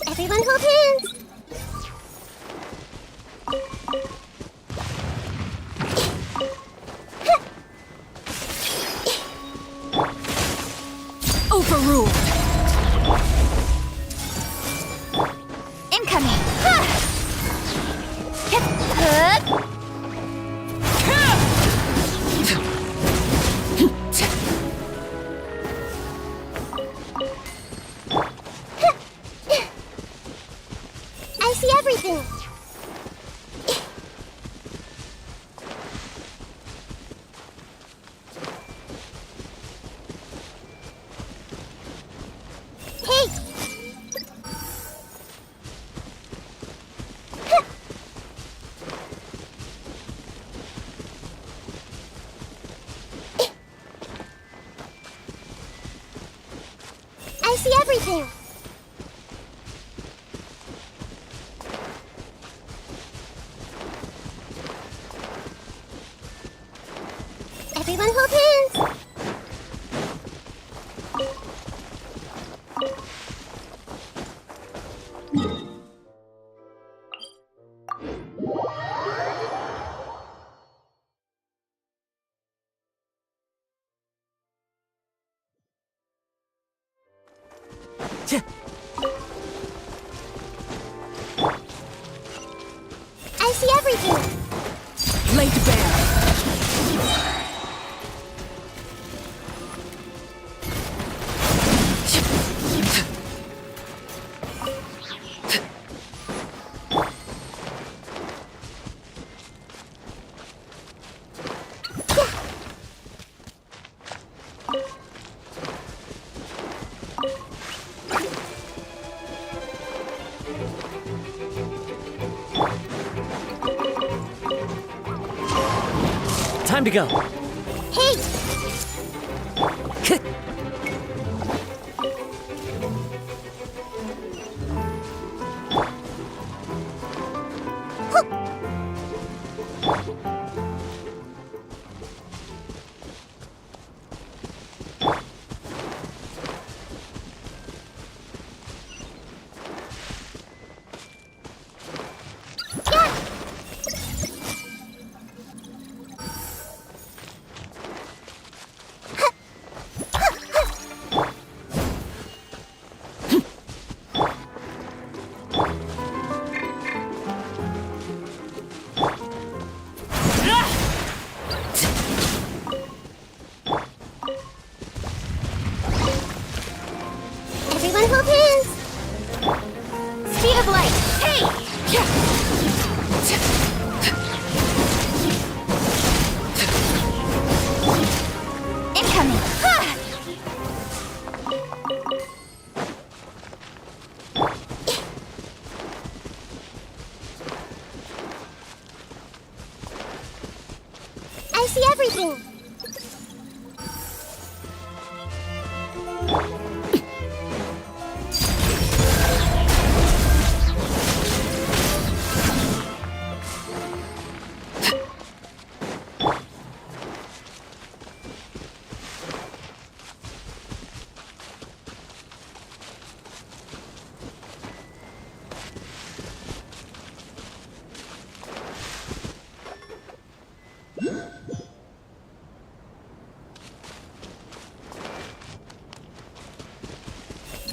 Everyone hold hands! Overruled! Incoming! I see everything! Hey! I see everything! Everyone hold hands! I see everything! Laid bare! Time to go. Hey! everything.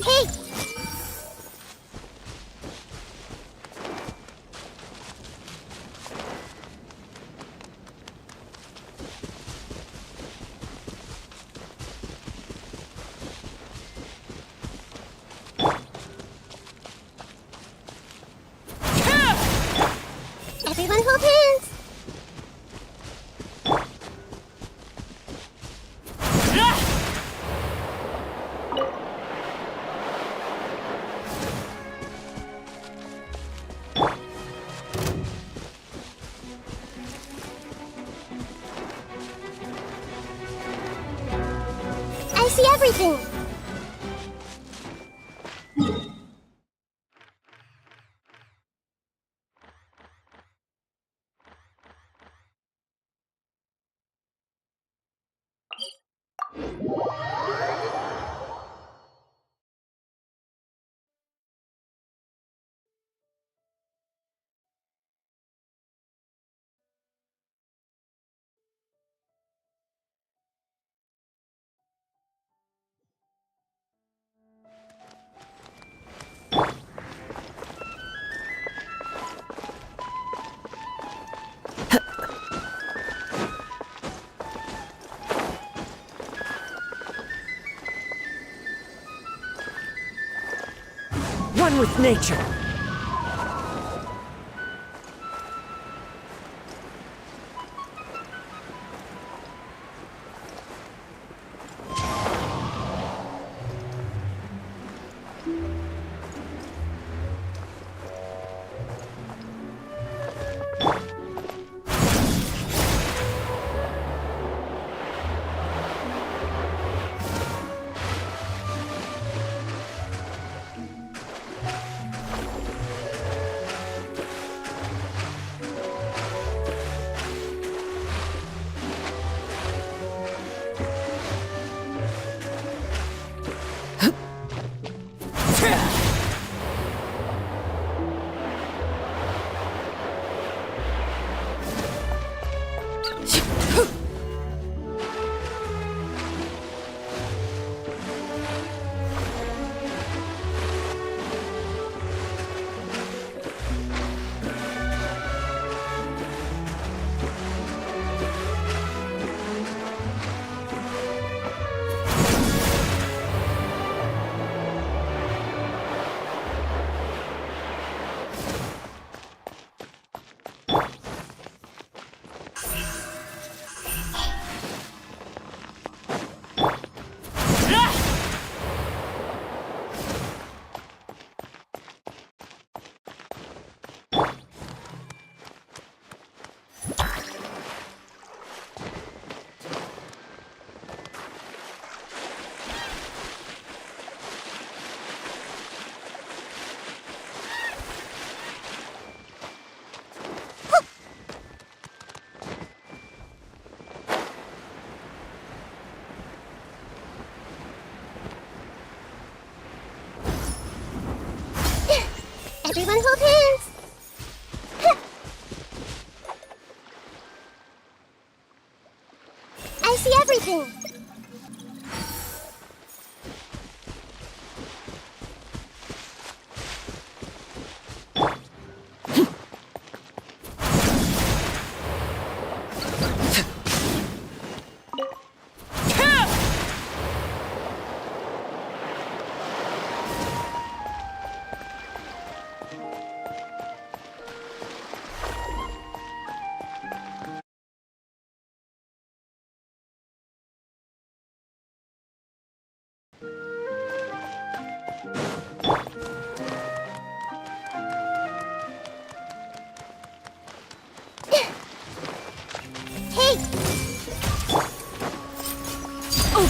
Hey! Everyone hold hands. I see everything. One with nature. Everyone hold hands. I see everything.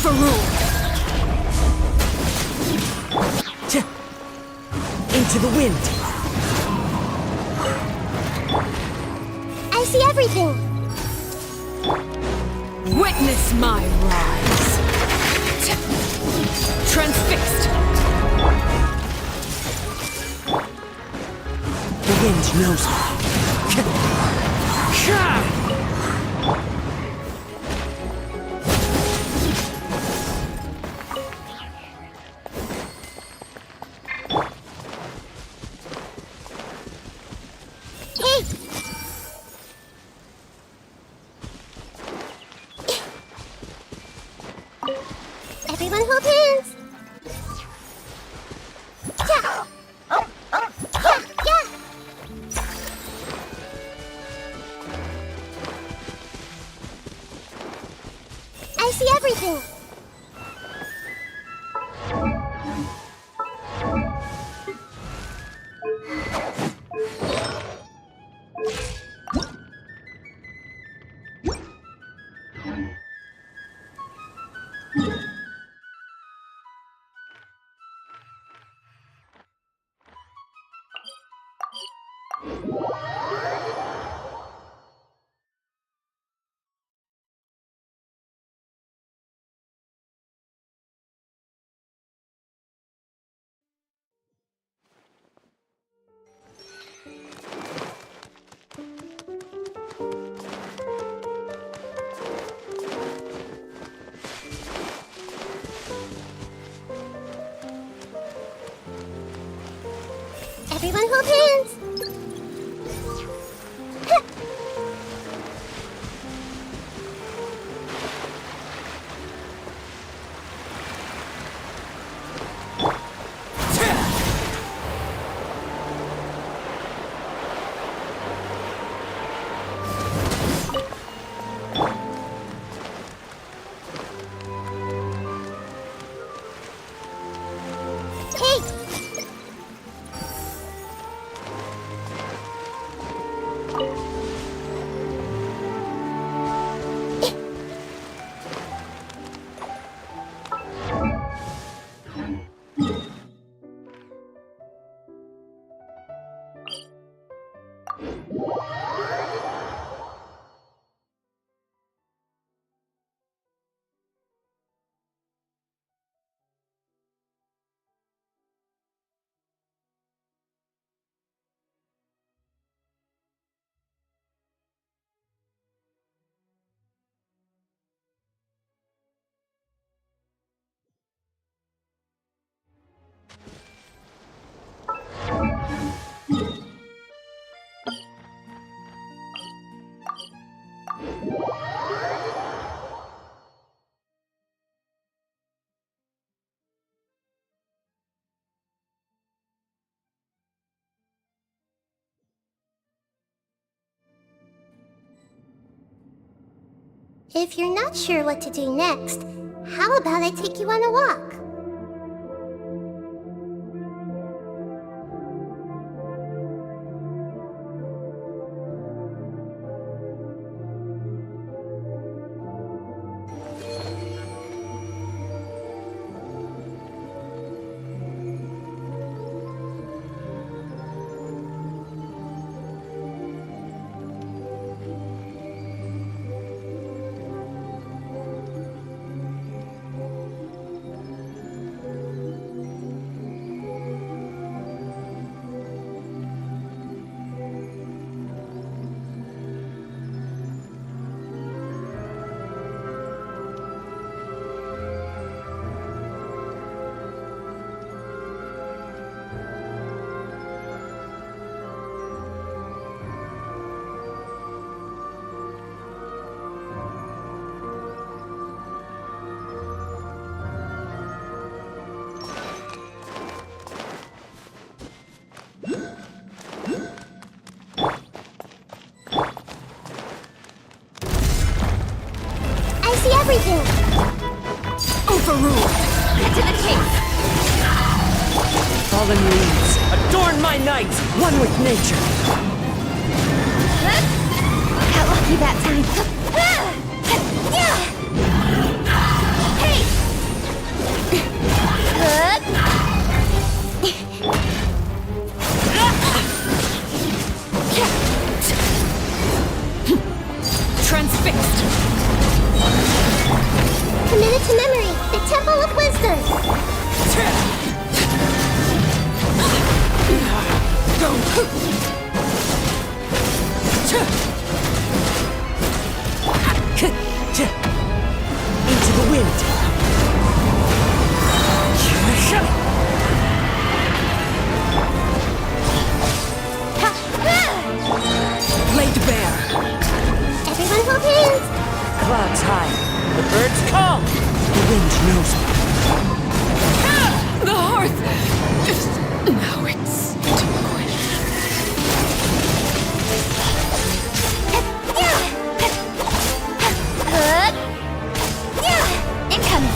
Overruled! Into the wind! I see everything! Witness my rise! Transfixed! The wind knows me. Everyone hold hands! Yeah! Yeah! I see everything! Everyone hold hands! Hey! If you're not sure what to do next, how about I take you on a walk? Everything! Overruled! Get to the chase! Fallen leaves, adorn my night, one with nature! Got lucky that time. Hey! Transfixed! Committed to memory, the Temple of Wisdom. Go! Into the wind! Laid bare! Everyone hold hands. Clouds high, the birds call! The wind knows me. The hearth! Now it's Incoming.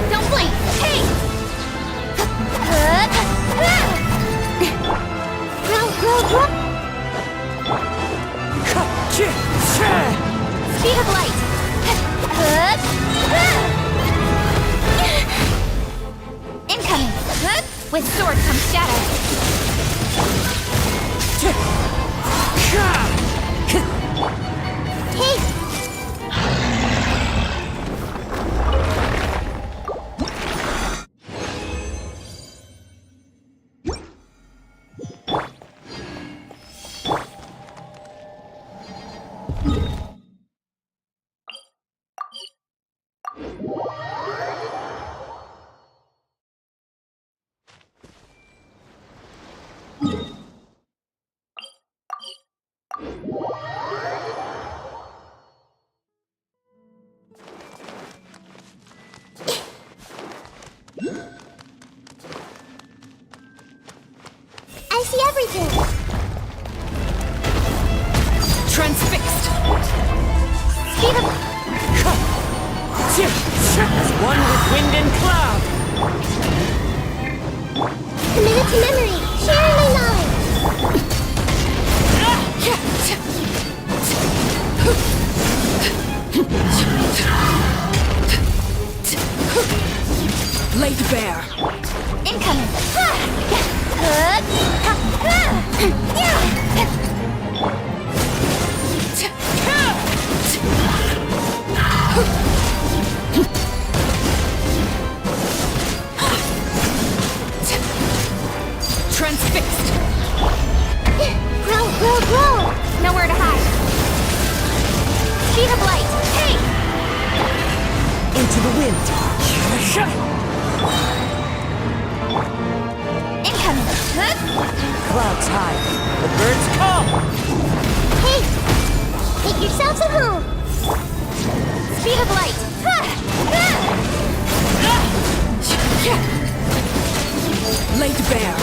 Don't blink. Hey. Roll. Speed of light. Incoming. With sword comes shadow. Hey. I see everything. Transfixed! Speed of... As one with wind and cloud! Committed to memory. Sharing my knowledge. Laid bare! Incoming. Transfixed! Grow. Nowhere to hide. Speed of light. Hey! Into the wind! Incoming. Clouds high, the birds call! Hey! Make yourselves at home. Speed of light. Laid bare!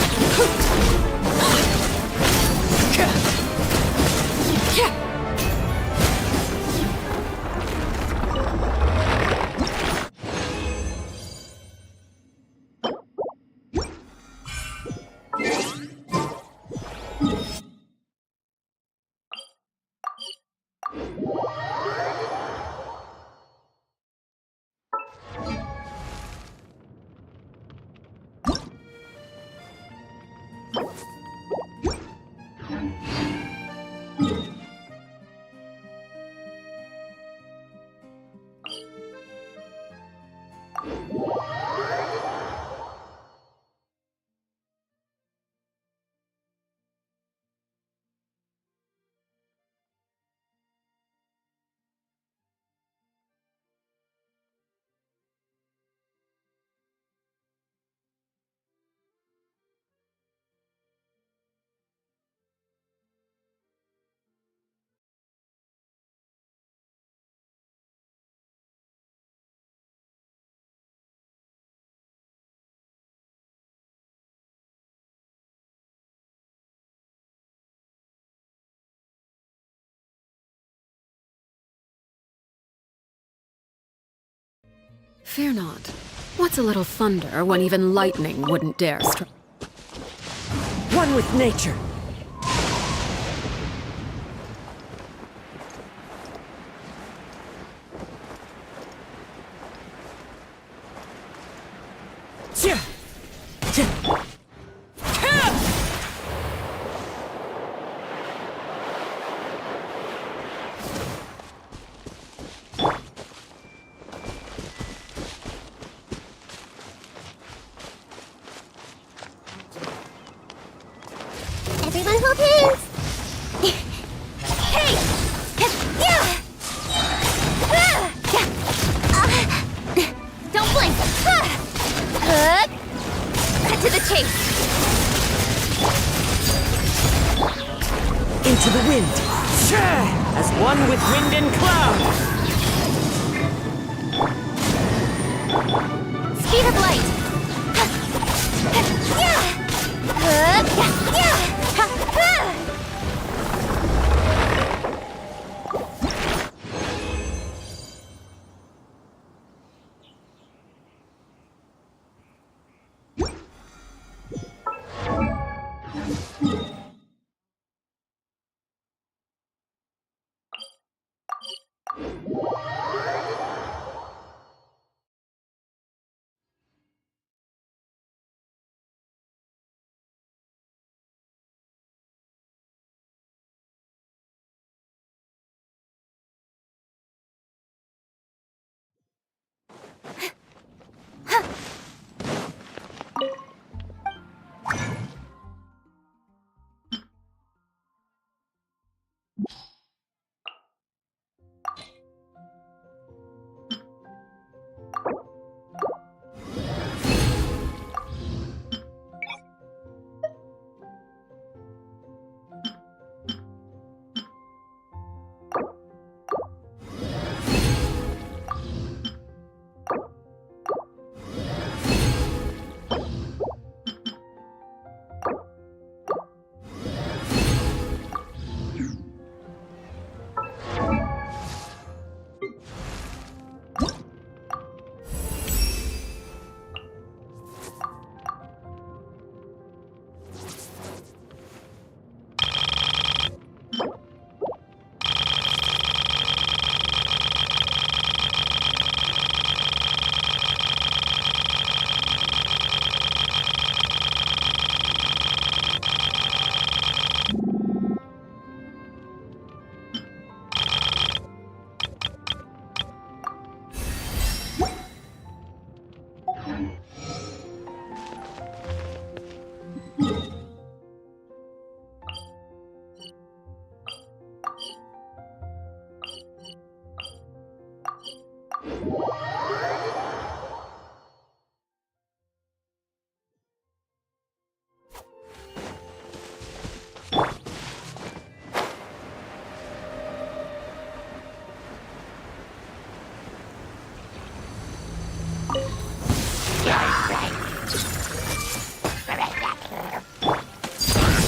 Fear not. What's a little thunder when even lightning wouldn't dare strike? One with nature. Everyone hold hands! Hey! Don't blink! Cut to the chase! Into the wind. As one with wind and cloud. Speed of light!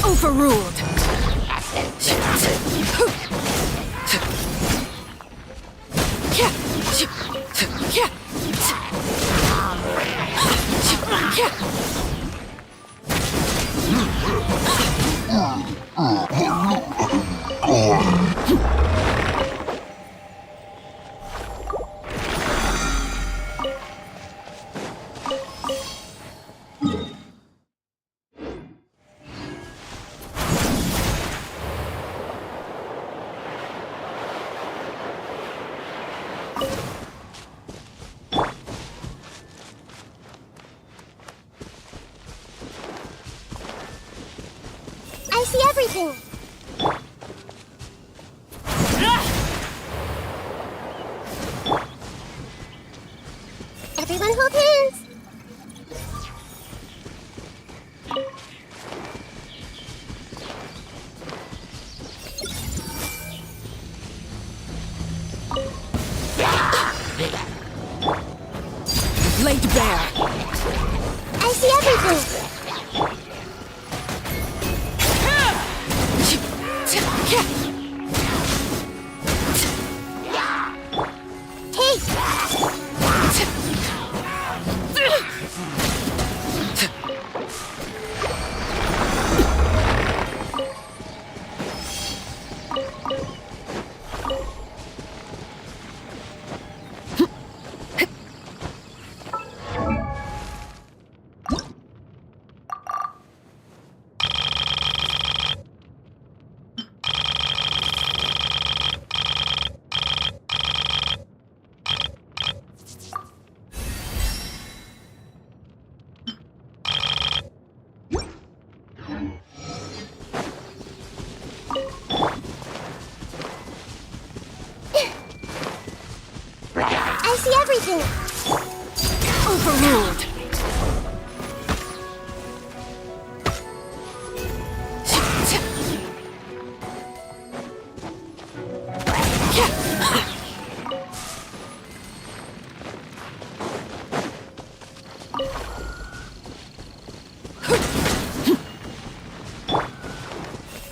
Overruled. I see everything! Everyone hold hands! Laid bare. I see everything! Hey! everything! Overruled.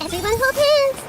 Everyone hold hands!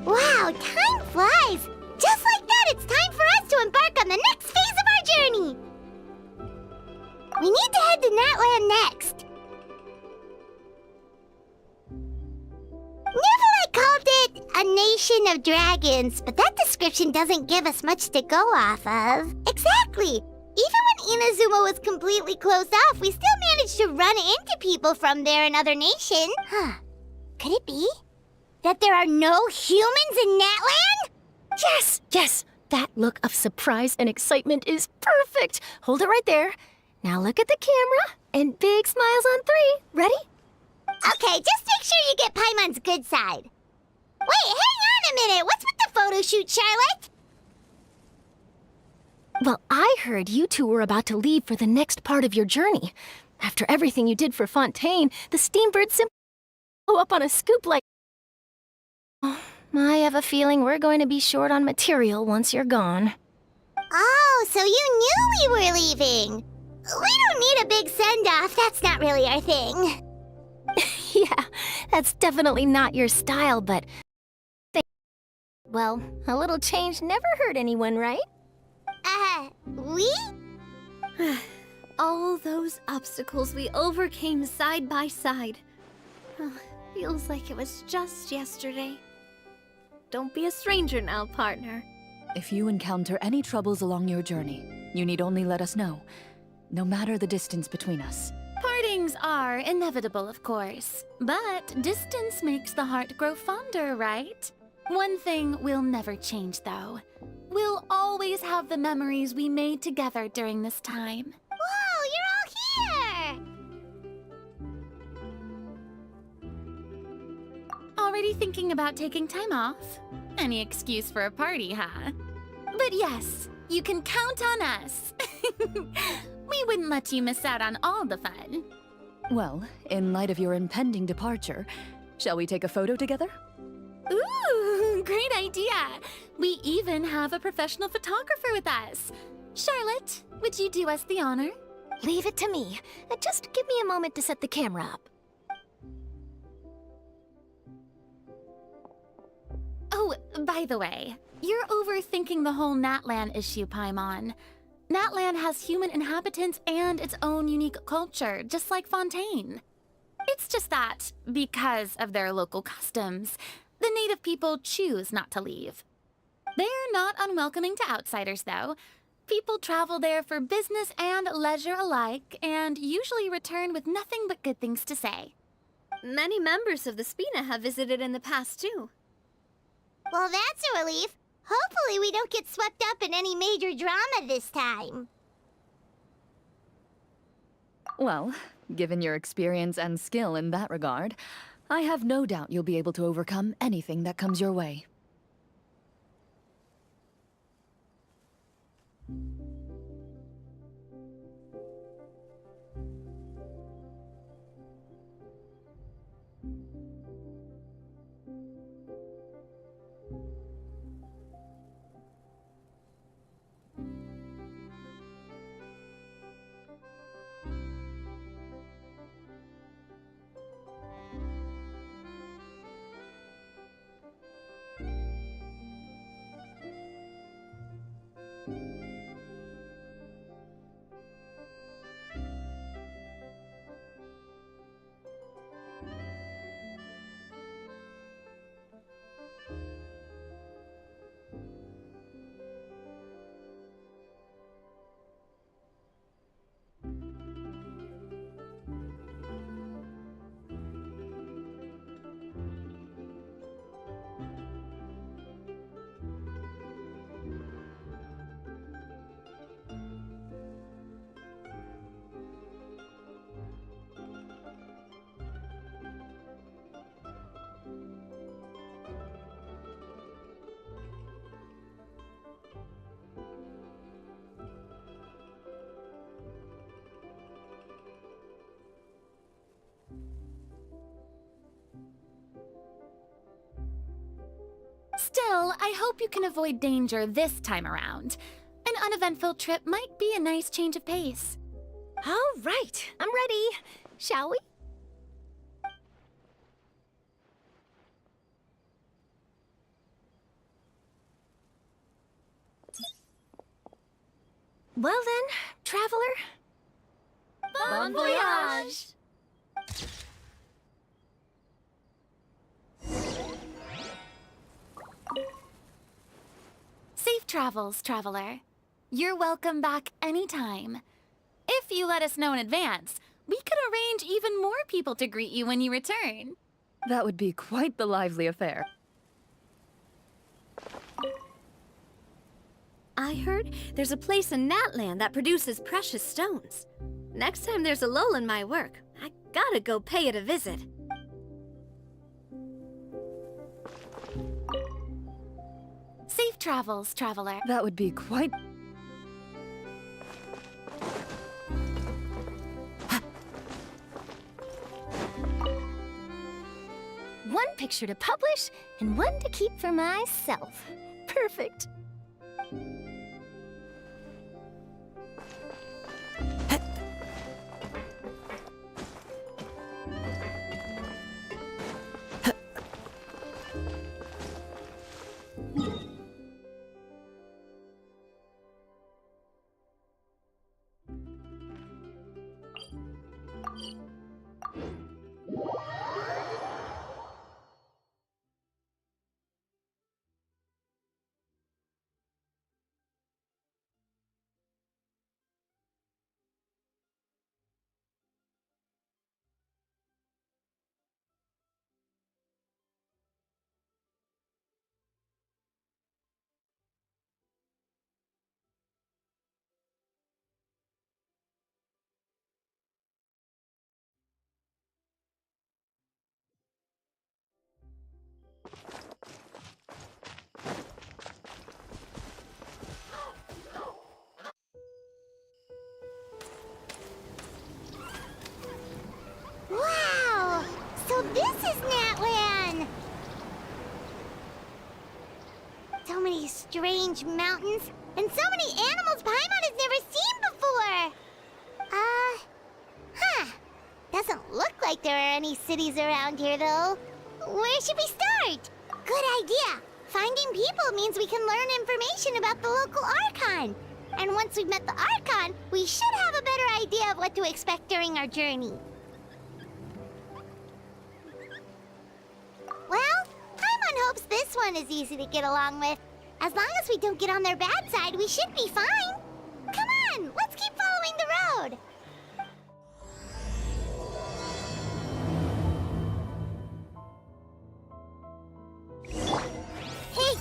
Wow, time flies! Just like that, it's time for us to embark on the next phase of our journey! We need to head to Natlan next. Neverlight called it a nation of dragons, but that description doesn't give us much to go off of. Exactly! Even when Inazuma was completely closed off, we still managed to run into people from there in other nations. Huh. Could it be that there are no humans in Natlan? Yes, yes. That look of surprise and excitement is perfect. Hold it right there. Now look at the camera and big smiles on 3. Ready? Okay, just make sure you get Paimon's good side. Wait, hang on a minute. What's with the photo shoot, Charlotte? Well, I heard you two were about to leave for the next part of your journey. After everything you did for Fontaine, the Steambird simply blew up on a scoop like... Oh, I have a feeling we're going to be short on material once you're gone. Oh, so you knew we were leaving. We don't need a big send-off. That's not really our thing. Yeah, that's definitely not your style, but... Well, a little change never hurt anyone, right? We? All those obstacles we overcame side by side. Oh, feels like it was just yesterday. Don't be a stranger now, partner. If you encounter any troubles along your journey, you need only let us know, no matter the distance between us. Partings are inevitable, of course. But distance makes the heart grow fonder, right? One thing will never change, though. We'll always have the memories we made together during this time. Whoa, you're all here! Already thinking about taking time off? Any excuse for a party, huh? But yes, you can count on us. We wouldn't let you miss out on all the fun. Well, in light of your impending departure, shall we take a photo together? Ooh, great idea! We even have a professional photographer with us. Charlotte, would you do us the honor? Leave it to me. Just give me a moment to set the camera up. Oh, by the way, you're overthinking the whole Natlan issue, Paimon. Natlan has human inhabitants and its own unique culture, just like Fontaine. It's just that, because of their local customs, the native people choose not to leave. They're not unwelcoming to outsiders, though. People travel there for business and leisure alike, and usually return with nothing but good things to say. Many members of the Spina have visited in the past, too. Well, that's a relief. Hopefully we don't get swept up in any major drama this time. Well, given your experience and skill in that regard, I have no doubt you'll be able to overcome anything that comes your way. Still, I hope you can avoid danger this time around. An uneventful trip might be a nice change of pace. All right, I'm ready. Shall we? Well then, traveler. Bon voyage! Safe travels, traveler. You're welcome back anytime. If you let us know in advance, we could arrange even more people to greet you when you return. That would be quite the lively affair. I heard there's a place in Natlan that produces precious stones. Next time there's a lull in my work, I gotta go pay it a visit. Safe travels, traveler. That would be quite... One picture to publish and one to keep for myself. Perfect. So many strange mountains, and so many animals Paimon has never seen before! Doesn't look like there are any cities around here, though. Where should we start? Good idea! Finding people means we can learn information about the local archon. And once we've met the archon, we should have a better idea of what to expect during our journey. Well, Paimon hopes this one is easy to get along with. As long as we don't get on their bad side, we should be fine. Come on, let's keep following the road. Hey!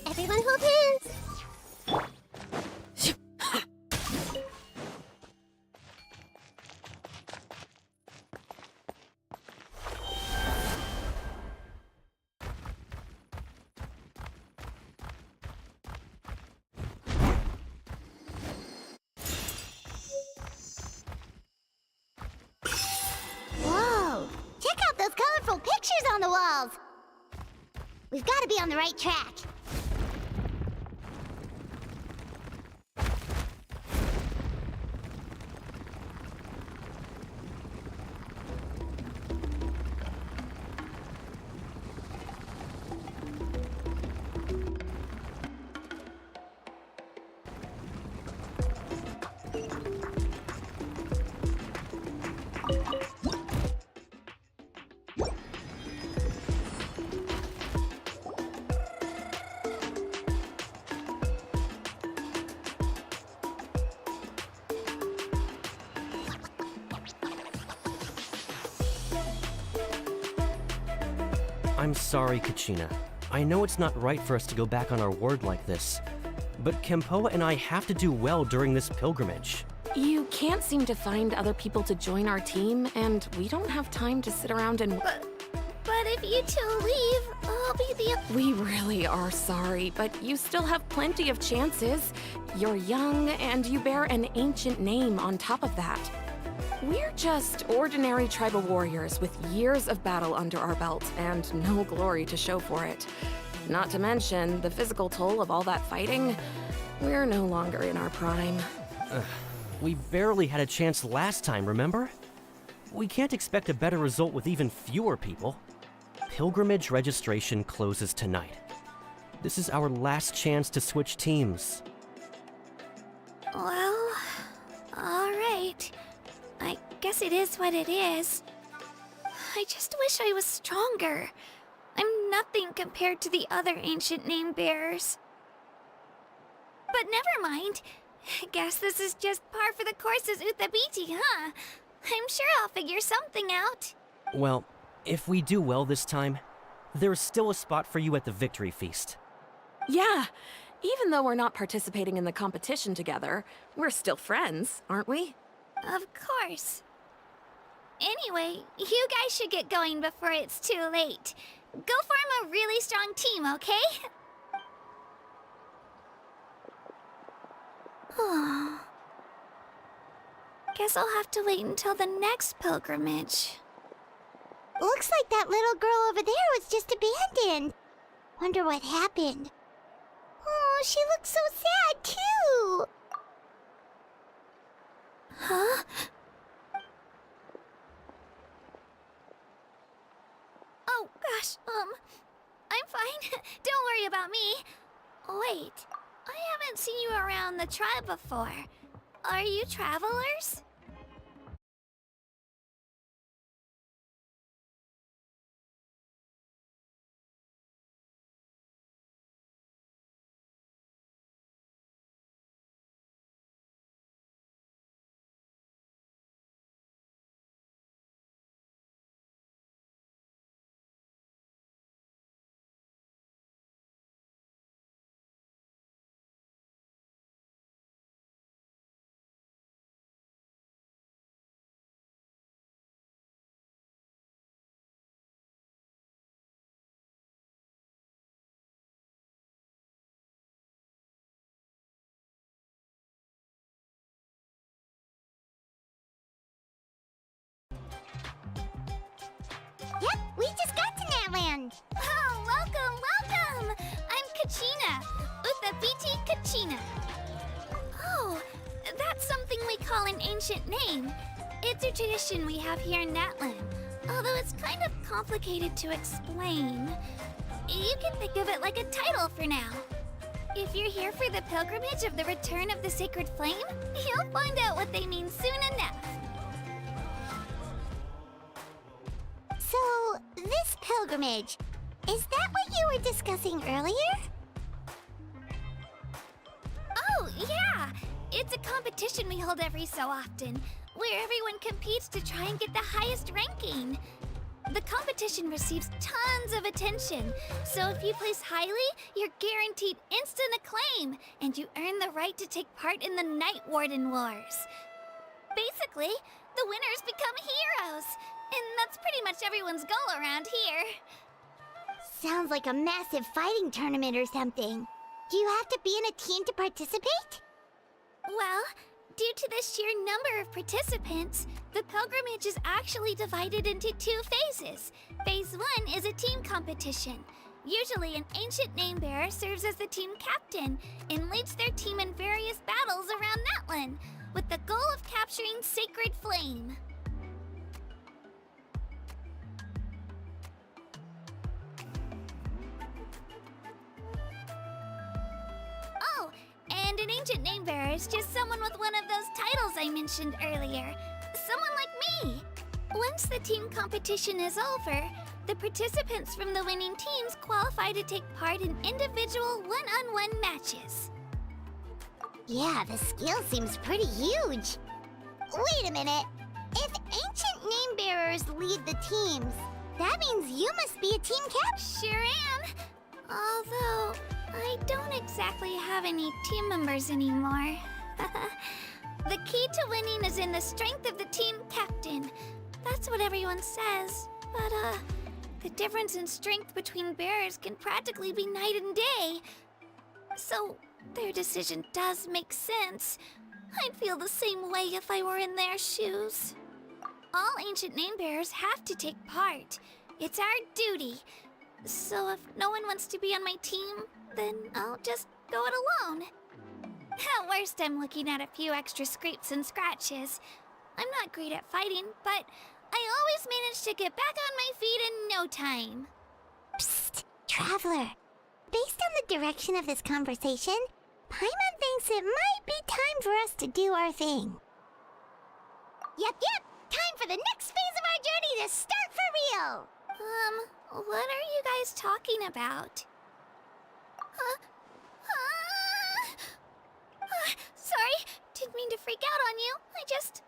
Everyone hold hands! Whoa! Check out those colorful pictures on the walls! We've got to be on the right track. I'm sorry, Kachina. I know it's not right for us to go back on our word like this, but Kempoa and I have to do well during this pilgrimage. You can't seem to find other people to join our team, and we don't have time to sit around and... But if you two leave, I'll be the... We really are sorry, but you still have plenty of chances. You're young, and you bear an ancient name on top of that. We're just ordinary tribal warriors with years of battle under our belt and no glory to show for it. Not to mention the physical toll of all that fighting. We're no longer in our prime. We barely had a chance last time, remember? We can't expect a better result with even fewer people. Pilgrimage registration closes tonight. This is our last chance to switch teams. Well, alright. I guess it is what it is. I just wish I was stronger. I'm nothing compared to the other ancient name bearers. But never mind. Guess this is just par for the course as Uthabiti, huh? I'm sure I'll figure something out. Well, if we do well this time, there's still a spot for you at the victory feast. Yeah, even though we're not participating in the competition together, we're still friends, aren't we? Of course. Anyway, you guys should get going before it's too late. Go form a really strong team, okay? Guess I'll have to wait until the next pilgrimage. Looks like that little girl over there was just abandoned. Wonder what happened. Oh, she looks so sad, too. Huh? Oh, gosh, I'm fine. Don't worry about me. Wait, I haven't seen you around the tribe before. Are you travelers? around. Oh, welcome! I'm Kachina, Uthapiti Kachina. Oh, that's something we call an ancient name. It's a tradition we have here in Natlan, although it's kind of complicated to explain. You can think of it like a title for now. If you're here for the pilgrimage of the return of the sacred flame, you'll find out what they mean soon enough. So, this pilgrimage, is that what you were discussing earlier? Oh, yeah! It's a competition we hold every so often, where everyone competes to try and get the highest ranking. The competition receives tons of attention, so if you place highly, you're guaranteed instant acclaim, and you earn the right to take part in the Night Warden Wars. Basically, the winners become heroes, and that's pretty much everyone's goal around here. Sounds like a massive fighting tournament or something. Do you have to be in a team to participate? Well, due to the sheer number of participants, the pilgrimage is actually divided into 2 phases. Phase 1 is a team competition. Usually, an ancient name-bearer serves as the team captain and leads their team in various battles around Natlan, with the goal of capturing Sacred Flame. Oh, and an ancient name-bearer is just someone with one of those titles I mentioned earlier. Someone like me. Once the team competition is over, the participants from the winning teams qualify to take part in individual one-on-one matches. Yeah, the skill seems pretty huge. Wait a minute. If ancient name-bearers lead the teams, that means you must be a team captain. Sure am. Although, I don't exactly have any team members anymore. The key to winning is in the strength of the team captain. That's what everyone says. But, the difference in strength between bearers can practically be night and day. So, their decision does make sense. I'd feel the same way if I were in their shoes. All ancient name bearers have to take part. It's our duty. So if no one wants to be on my team, then I'll just go it alone. At worst, I'm looking at a few extra scrapes and scratches. I'm not great at fighting, but I always manage to get back on my feet in no time. Psst, Traveler. Based on the direction of this conversation, Paimon thinks it might be time for us to do our thing. Yep. Time for the next phase of our journey to start for real. What are you guys talking about? Sorry, didn't mean to freak out on you. I just,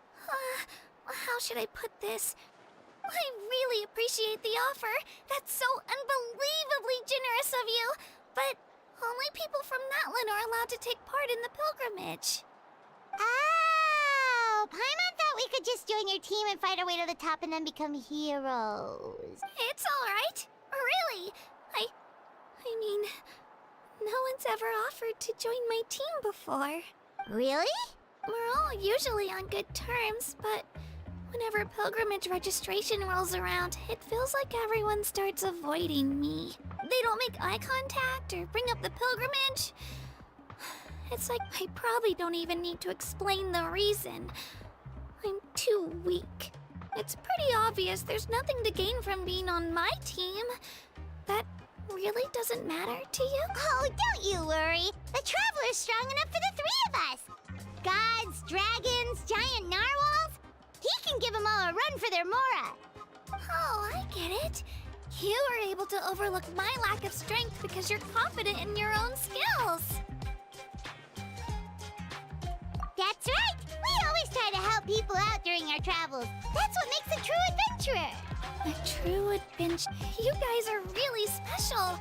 how should I put this? I really appreciate the offer. That's so unbelievably generous of you. But only people from Natlan are allowed to take part in the pilgrimage. Oh, Paimon thought we could just join your team and fight our way to the top and then become heroes. It's all right. Really. I mean, no one's ever offered to join my team before. Really? We're all usually on good terms, but whenever pilgrimage registration rolls around, it feels like everyone starts avoiding me. They don't make eye contact or bring up the pilgrimage. It's like I probably don't even need to explain the reason. I'm too weak. It's pretty obvious there's nothing to gain from being on my team. That really doesn't matter to you? Oh, don't you worry. The Traveler's strong enough for the 3 of us. Gods, dragons, giant narwhals. He can give them all a run for their Mora. Oh, I get it. You were able to overlook my lack of strength because you're confident in your own skills. That's right. We always try to help people out during our travels. That's what makes a true adventurer. A true adventure. You guys are really special.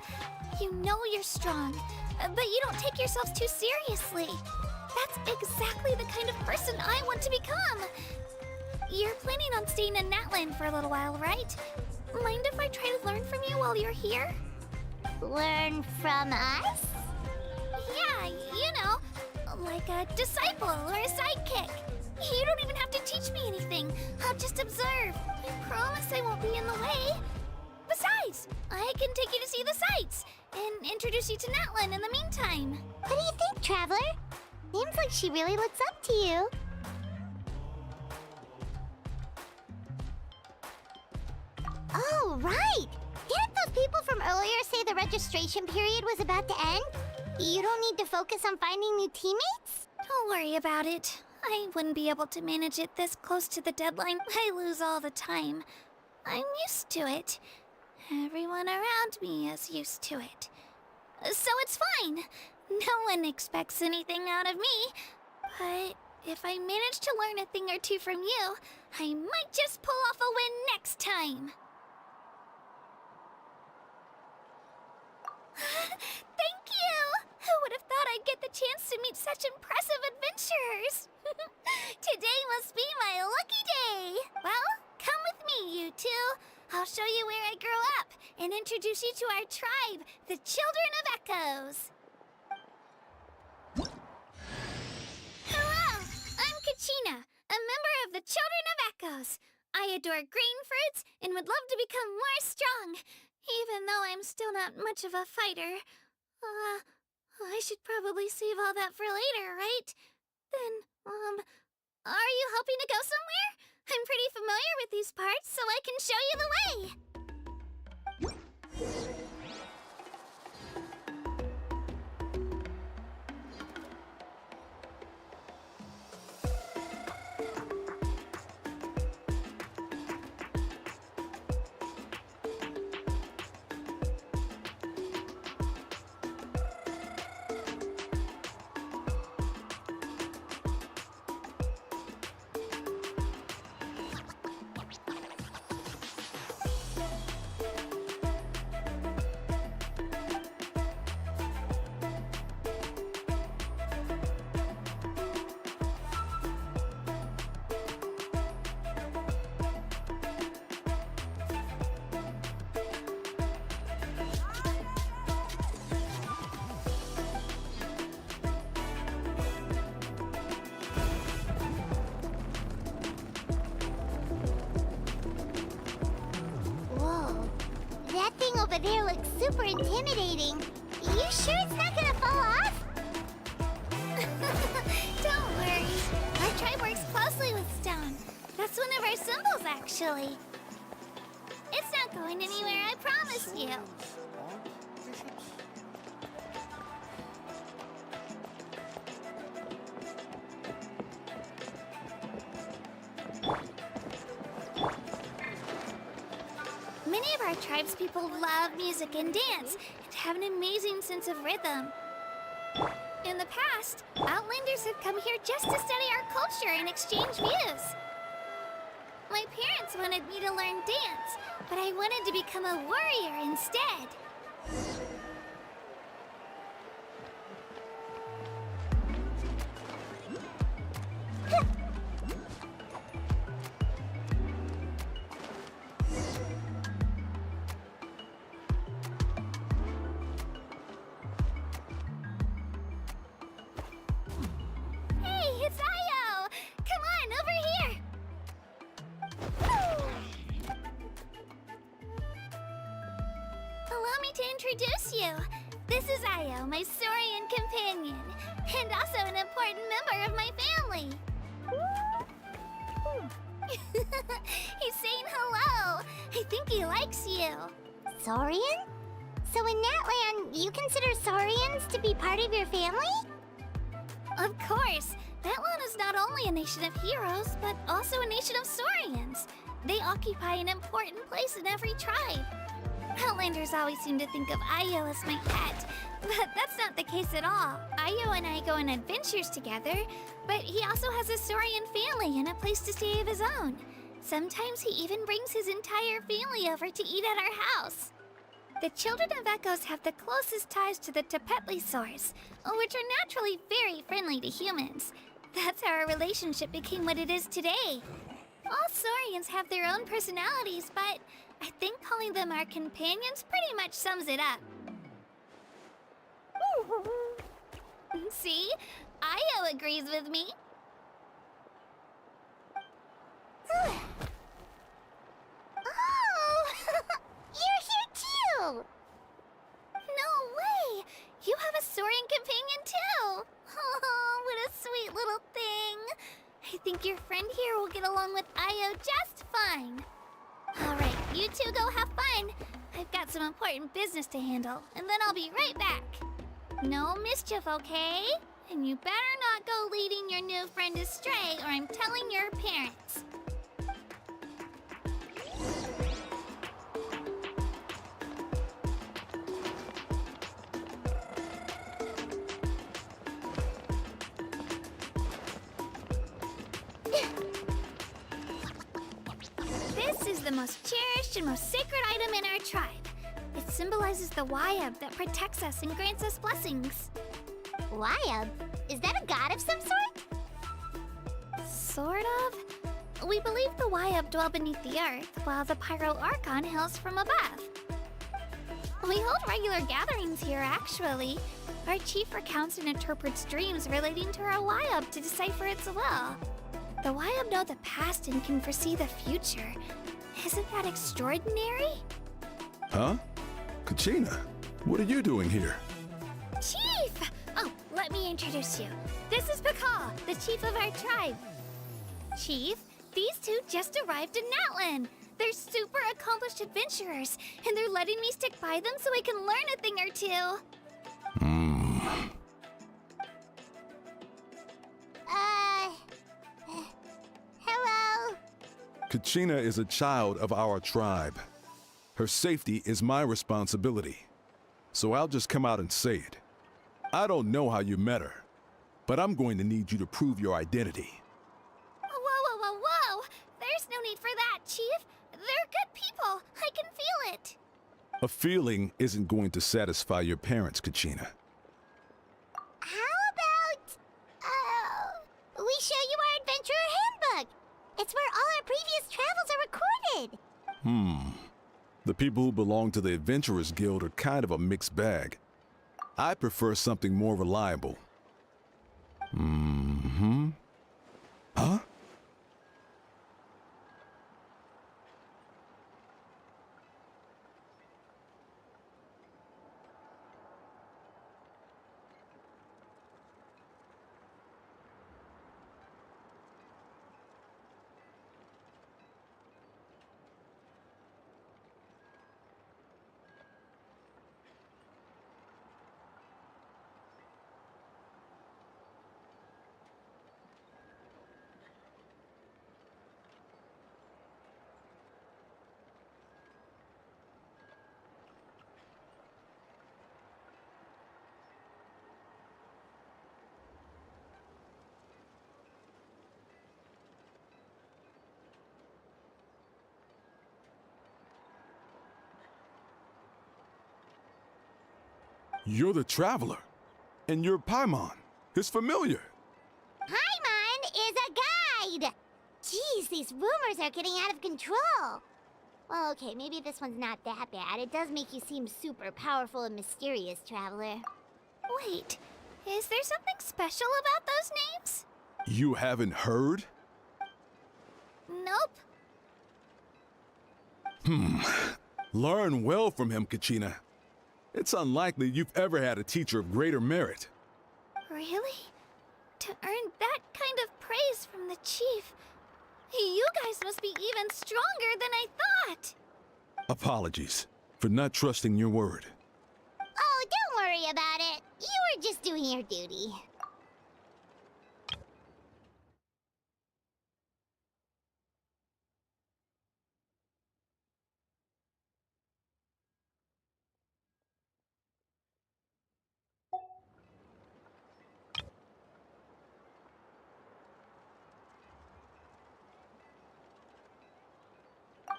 You know you're strong, but you don't take yourselves too seriously. That's exactly the kind of person I want to become. You're planning on staying in Natlan for a little while, right? Mind if I try to learn from you while you're here? Learn from us? Yeah, you know, like a disciple or a sidekick. You don't even have to teach me anything. I'll just observe. I promise I won't be in the way. Besides, I can take you to see the sights and introduce you to Natlan in the meantime. What do you think, Traveler? Seems like she really looks up to you. Oh, right! Didn't those people from earlier say the registration period was about to end? You don't need to focus on finding new teammates? Don't worry about it. I wouldn't be able to manage it this close to the deadline. I lose all the time. I'm used to it. Everyone around me is used to it. So it's fine. No one expects anything out of me. But if I manage to learn a thing or two from you, I might just pull off a win next time. Thank you! Who would have thought I'd get the chance to meet such impressive adventurers? Today must be my lucky day! Well, come with me, you two. I'll show you where I grew up and introduce you to our tribe, the Children of Echoes. Hello! I'm Kachina, a member of the Children of Echoes. I adore green fruits and would love to become more strong, even though I'm still not much of a fighter. I should probably save all that for later, right? Then, are you hoping to go somewhere? I'm pretty familiar with these parts, so I can show you the way. That thing over there looks super intimidating. You sure it's not gonna fall off? Don't worry. Our tribe works closely with stone. That's one of our symbols, actually. It's not going anywhere, I promise you. Many of our tribespeople love music and dance and have an amazing sense of rhythm. In the past, Outlanders have come here just to study our culture and exchange views. My parents wanted me to learn dance, but I wanted to become a warrior instead. It's Io! Come on, over here! Allow me to introduce you. This is Io, my Saurian companion, and also an important member of my family. He's saying hello. I think he likes you. Saurian? So in Natlan, you consider Saurians to be part of your family? Of course. Natlan is not only a nation of heroes, but also a nation of Saurians. They occupy an important place in every tribe. Outlanders always seem to think of Io as my pet, but that's not the case at all. Io and I go on adventures together, but he also has a Saurian family and a place to stay of his own. Sometimes he even brings his entire family over to eat at our house. The Children of Echoes have the closest ties to the Tepetlisaurs, which are naturally very friendly to humans. That's how our relationship became what it is today. All Saurians have their own personalities, but I think calling them our companions pretty much sums it up. See? Io agrees with me. Oh! You're here too! I think your friend here will get along with Io just fine. Alright, you two go have fun. I've got some important business to handle, and then I'll be right back. No mischief, okay? And you better not go leading your new friend astray, or I'm telling your parents. This is the most cherished and most sacred item in our tribe. It symbolizes the Wayab that protects us and grants us blessings. Wayab? Is that a god of some sort? Sort of. We believe the Wayab dwell beneath the earth, while the Pyro Archon hails from above. We hold regular gatherings here, actually. Our chief recounts and interprets dreams relating to our Wayab to decipher its will. The Wayab know the past and can foresee the future. Isn't that extraordinary? Huh? Kachina, what are you doing here? Chief! Oh, let me introduce you. This is Pakal, the chief of our tribe. Chief, these two just arrived in Natlan. They're super accomplished adventurers, and they're letting me stick by them so I can learn a thing or two. Hello? Kachina is a child of our tribe. Her safety is my responsibility. So I'll just come out and say it. I don't know how you met her, but I'm going to need you to prove your identity. Whoa! There's no need for that, Chief. They're good people. I can feel it. A feeling isn't going to satisfy your parents, Kachina. How about, we show you our adventurer handbook? It's where all our previous travels are recorded. The people who belong to the Adventurers Guild are kind of a mixed bag. I prefer something more reliable. Huh? You're the traveler, and you're Paimon, his familiar. Paimon is a guide! Jeez, these rumors are getting out of control. Well, okay, maybe this one's not that bad. It does make you seem super powerful and mysterious, traveler. Wait, is there something special about those names? You haven't heard? Nope. Learn well from him, Kachina. It's unlikely you've ever had a teacher of greater merit. Really? To earn that kind of praise from the chief, you guys must be even stronger than I thought. Apologies for not trusting your word. Oh, don't worry about it. You were just doing your duty.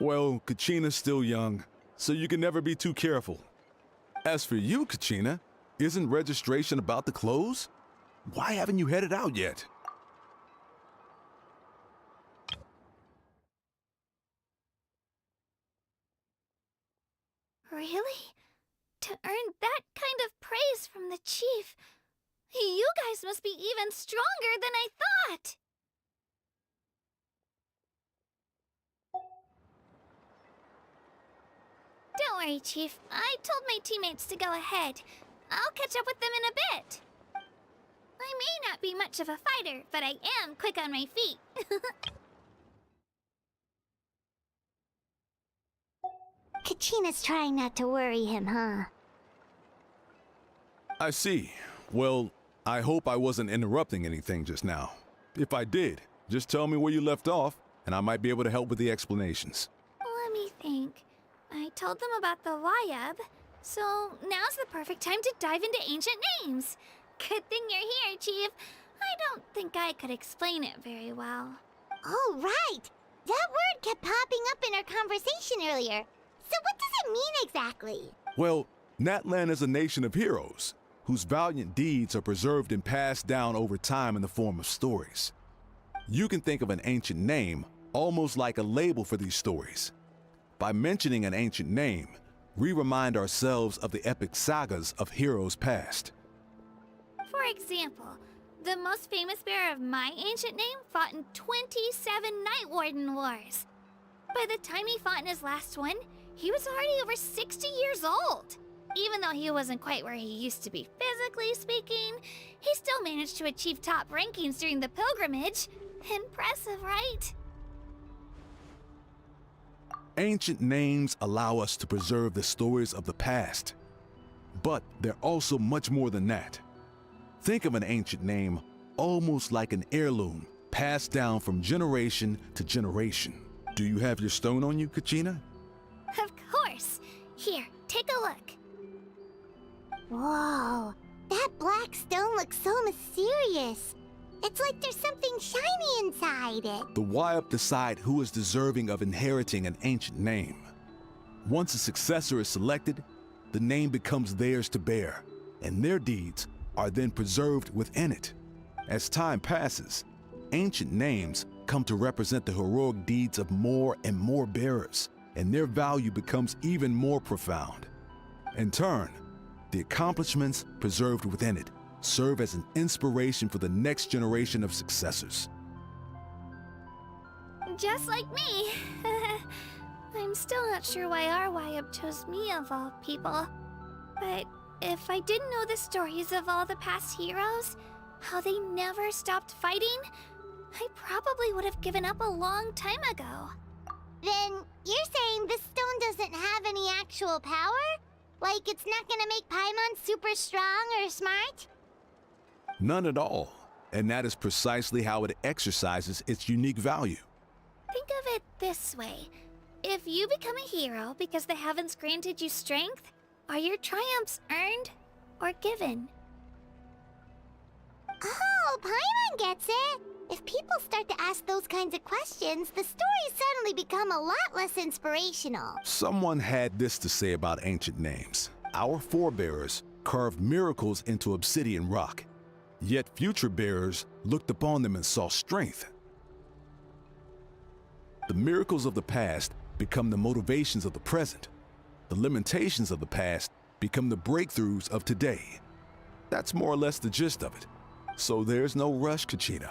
Well, Kachina's still young, so you can never be too careful. As for you, Kachina, isn't registration about to close? Why haven't you headed out yet? Really? To earn that kind of praise from the chief, you guys must be even stronger than I thought. Don't worry, Chief. I told my teammates to go ahead. I'll catch up with them in a bit. I may not be much of a fighter, but I am quick on my feet. Kachina's trying not to worry him, huh? I see. Well, I hope I wasn't interrupting anything just now. If I did, just tell me where you left off, and I might be able to help with the explanations. Let me think. I told them about the Wayab, so now's the perfect time to dive into ancient names. Good thing you're here, Chief. I don't think I could explain it very well. Oh, right! That word kept popping up in our conversation earlier. So what does it mean exactly? Well, Natlan is a nation of heroes, whose valiant deeds are preserved and passed down over time in the form of stories. You can think of an ancient name almost like a label for these stories. By mentioning an ancient name, we remind ourselves of the epic sagas of heroes past. For example, the most famous bearer of my ancient name fought in 27 Night Warden Wars. By the time he fought in his last one, he was already over 60 years old. Even though he wasn't quite where he used to be physically speaking, he still managed to achieve top rankings during the pilgrimage. Impressive, right? Ancient names allow us to preserve the stories of the past. But they're also much more than that. Think of an ancient name almost like an heirloom passed down from generation to generation. Do you have your stone on you, Kachina? Of course. Here, take a look. Whoa, that black stone looks so mysterious. It's like there's something shiny inside it. The Wayab decide who is deserving of inheriting an ancient name. Once a successor is selected, the name becomes theirs to bear, and their deeds are then preserved within it. As time passes, ancient names come to represent the heroic deeds of more and more bearers, and their value becomes even more profound. In turn, the accomplishments preserved within it serve as an inspiration for the next generation of successors. Just like me. I'm still not sure why our Wayab chose me of all people. But if I didn't know the stories of all the past heroes, how they never stopped fighting, I probably would have given up a long time ago. Then you're saying this stone doesn't have any actual power? Like it's not gonna make Paimon super strong or smart? None at all, and that is precisely how it exercises its unique value. Think of it this way. If you become a hero because the heavens granted you strength, are your triumphs earned or given? Oh, Paimon gets it! If people start to ask those kinds of questions, the stories suddenly become a lot less inspirational. Someone had this to say about ancient names. Our forebears carved miracles into obsidian rock, yet future bearers looked upon them and saw strength. The miracles of the past become the motivations of the present. The limitations of the past become the breakthroughs of today. That's more or less the gist of it. So there's no rush, Kachina.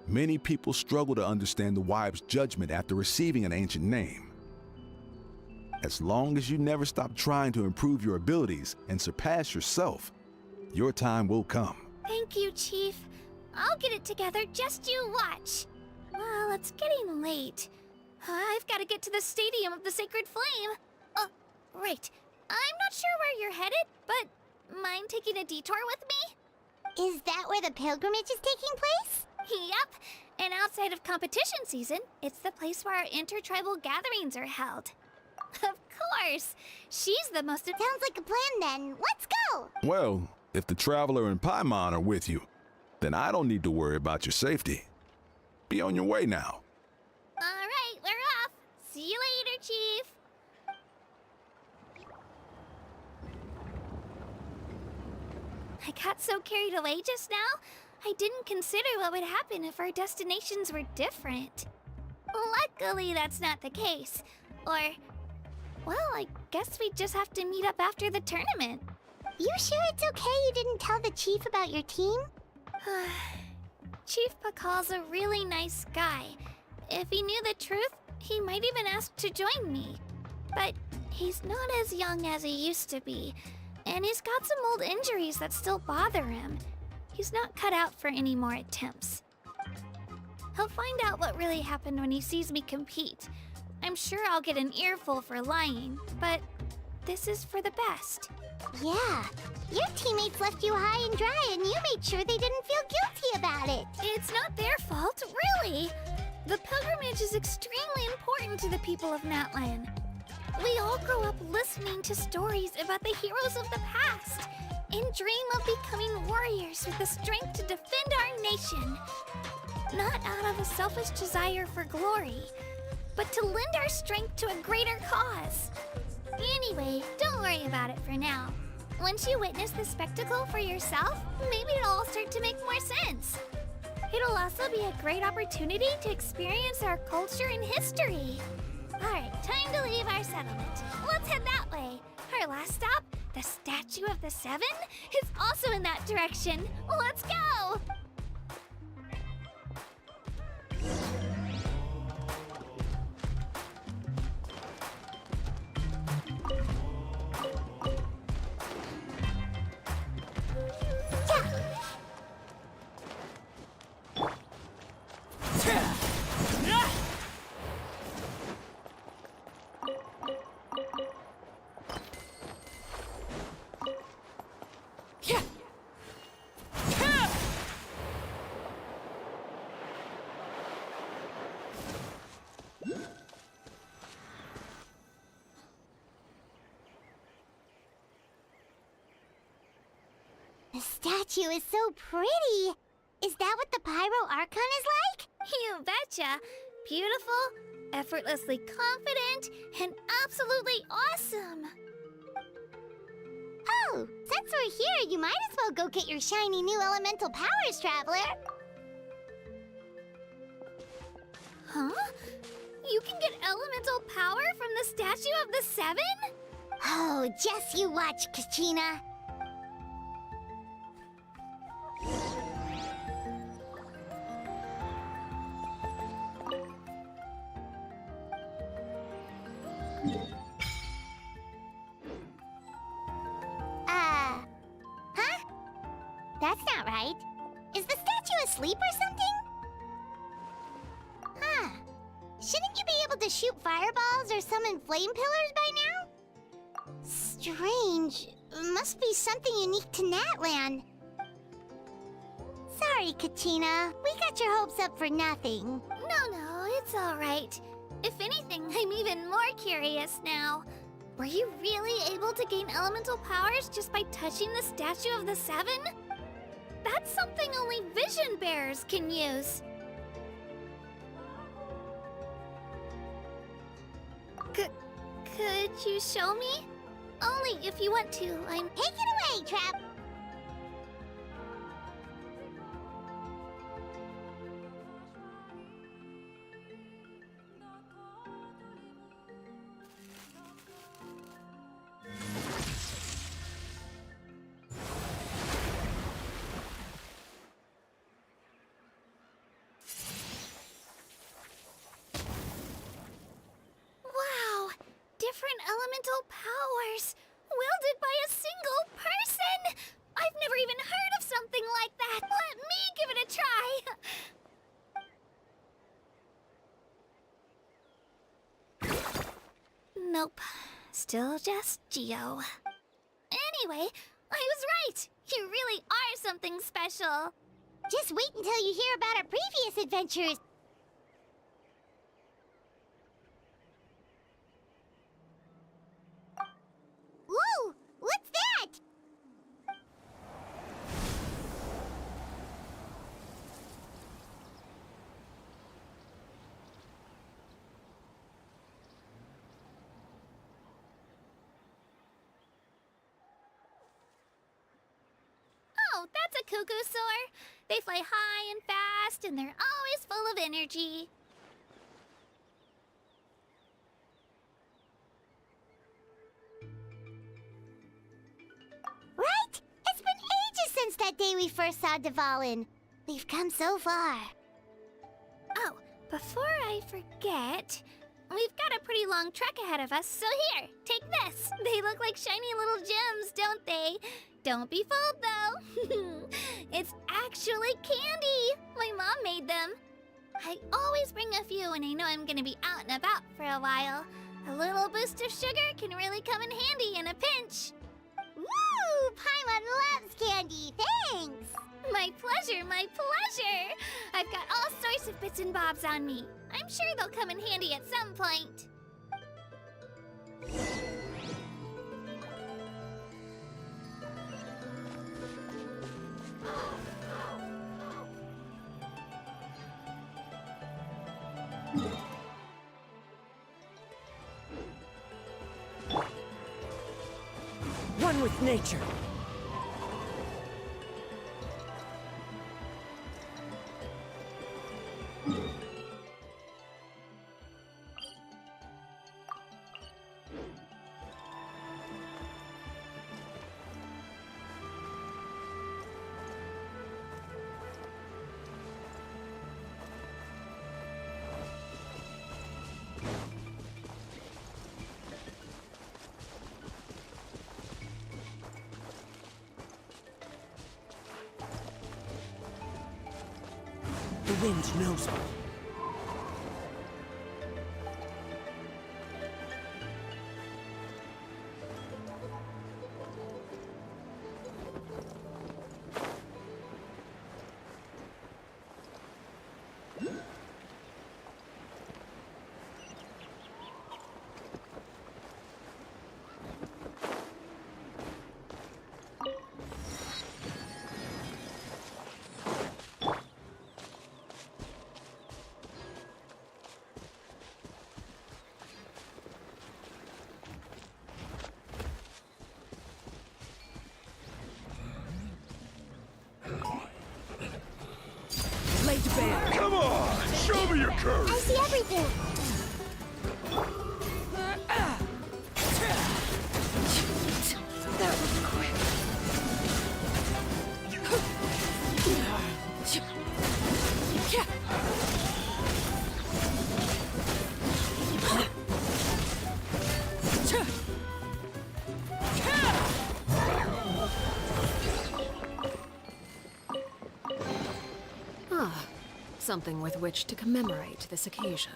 Many people struggle to understand the Wayab's judgment after receiving an ancient name. As long as you never stop trying to improve your abilities and surpass yourself, your time will come. Thank you, Chief. I'll get it together, just you watch. Well, it's getting late. I've got to get to the Stadium of the Sacred Flame. Oh, right. I'm not sure where you're headed, but mind taking a detour with me? Is that where the pilgrimage is taking place? Yep. And outside of competition season, it's the place where our intertribal gatherings are held. Of course. She's the most... Sounds like a plan then. Let's go! Well, if the Traveler and Paimon are with you, then I don't need to worry about your safety. Be on your way now. All right, we're off. See you later, Chief. I got so carried away just now, I didn't consider what would happen if our destinations were different. Luckily, that's not the case. Or, well, I guess we just have to meet up after the tournament. You sure it's okay you didn't tell the chief about your team? Chief Pakal's a really nice guy. If he knew the truth, he might even ask to join me. But he's not as young as he used to be, and he's got some old injuries that still bother him. He's he's not cut out for any more attempts. He'll find out what really happened when he sees me compete. I'm sure I'll get an earful for lying, but this is for the best. Yeah, your teammates left you high and dry and you made sure they didn't feel guilty about it. It's not their fault, really. The pilgrimage is extremely important to the people of Natlan. We all grow up listening to stories about the heroes of the past and dream of becoming warriors with the strength to defend our nation. Not out of a selfish desire for glory, but to lend our strength to a greater cause. Anyway, don't worry about it for now. Once you witness the spectacle for yourself, maybe it'll all start to make more sense. It'll also be a great opportunity to experience our culture and history. Alright, time to leave our settlement. Let's head that way. Our last stop, the Statue of the Seven, is also in that direction. Let's go! The statue is so pretty. Is that what the Pyro Archon is like? You betcha. Beautiful, effortlessly confident, and absolutely awesome. Oh, since we're here, you might as well go get your shiny new elemental powers, Traveler. Huh? You can get elemental power from the Statue of the Seven? Oh, just you watch, Kachina. Huh? That's not right. Is the statue asleep or something? Huh. Shouldn't you be able to shoot fireballs or summon flame pillars by now? Strange. Must be something unique to Natlan. Sorry, Kachina. We got your hopes up for nothing. No, it's all right. If anything, I'm even more curious now. Were you really able to gain elemental powers just by touching the Statue of the Seven? That's something only vision bearers can use. Could you show me? Only if you want to. Take it away, Trap. Wow! Different elemental powers! Wielded by a single person! I've never even heard of something like that! Let me give it a try! Nope. Still just Geo. Anyway, I was right! You really are something special! Just wait until you hear about our previous adventures. Whoa! What's that? Oh, that's a cuckoo soar. They fly high and fast, and they're always full of energy. Right? It's been ages since that day we first saw Dvalin. We've come so far. Oh, before I forget, we've got a pretty long trek ahead of us, so here, take this. They look like shiny little gems, don't they? Don't be fooled, though. It's actually candy. My mom made them. I always bring a few when I know I'm gonna be out and about for a while. A little boost of sugar can really come in handy in a pinch. Woo! Paimon loves candy. Thanks. My pleasure, my pleasure. I've got all sorts of bits and bobs on me. I'm sure they'll come in handy at some point. One with nature. The wind knows me. Laid bare. Come on! Show me your courage! I see everything. That was quick. Something with which to commemorate this occasion.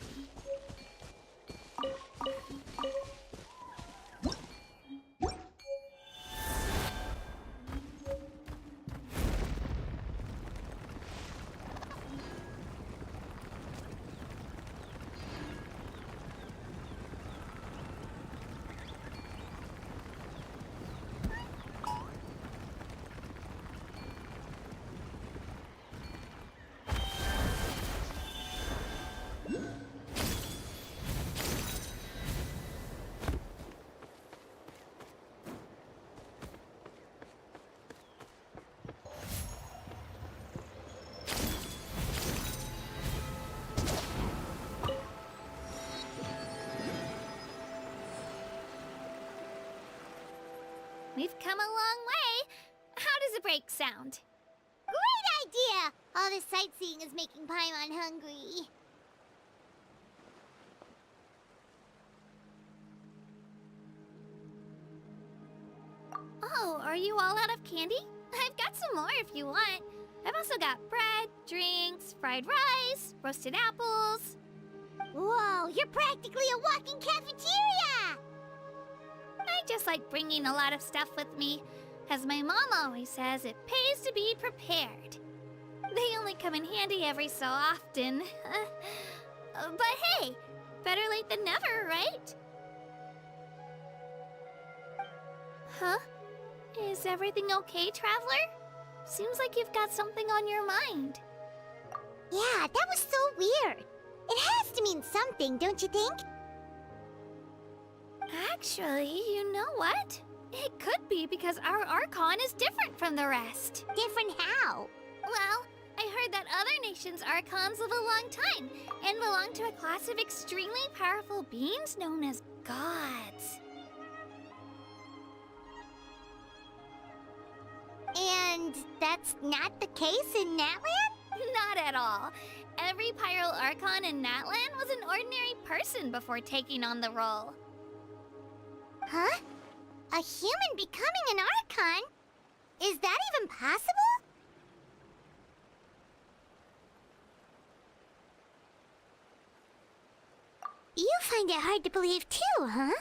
We've come a long way. How does a break sound? Great idea! All this sightseeing is making Paimon hungry. Oh, are you all out of candy? I've got some more if you want. I've also got bread, drinks, fried rice, roasted apples. Whoa, you're practically a walking cafeteria! I just like bringing a lot of stuff with me. As my mom always says, it pays to be prepared. They only come in handy every so often. But hey, better late than never, right? Huh? Is everything okay, Traveler? Seems like you've got something on your mind. Yeah, that was so weird. It has to mean something, don't you think? Actually, you know what? It could be because our archon is different from the rest. Different how? Well, I heard that other nations' archons live a long time and belong to a class of extremely powerful beings known as gods. And that's not the case in Natlan? Not at all. Every Pyro Archon in Natlan was an ordinary person before taking on the role. Huh? A human becoming an archon? Is that even possible? You find it hard to believe too, huh?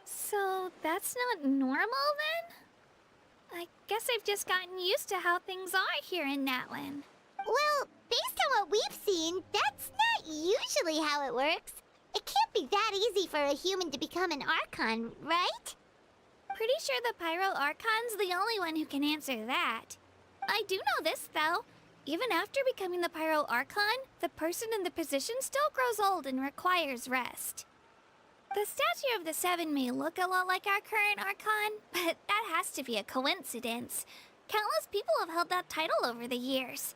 So that's not normal then? I guess I've just gotten used to how things are here in Natlan. Well, based on what we've seen, that's not usually how it works. It can't be that easy for a human to become an archon, right? Pretty sure the Pyro Archon's the only one who can answer that. I do know this, though. Even after becoming the Pyro Archon, the person in the position still grows old and requires rest. The statue of the Seven may look a lot like our current Archon, but that has to be a coincidence. Countless people have held that title over the years.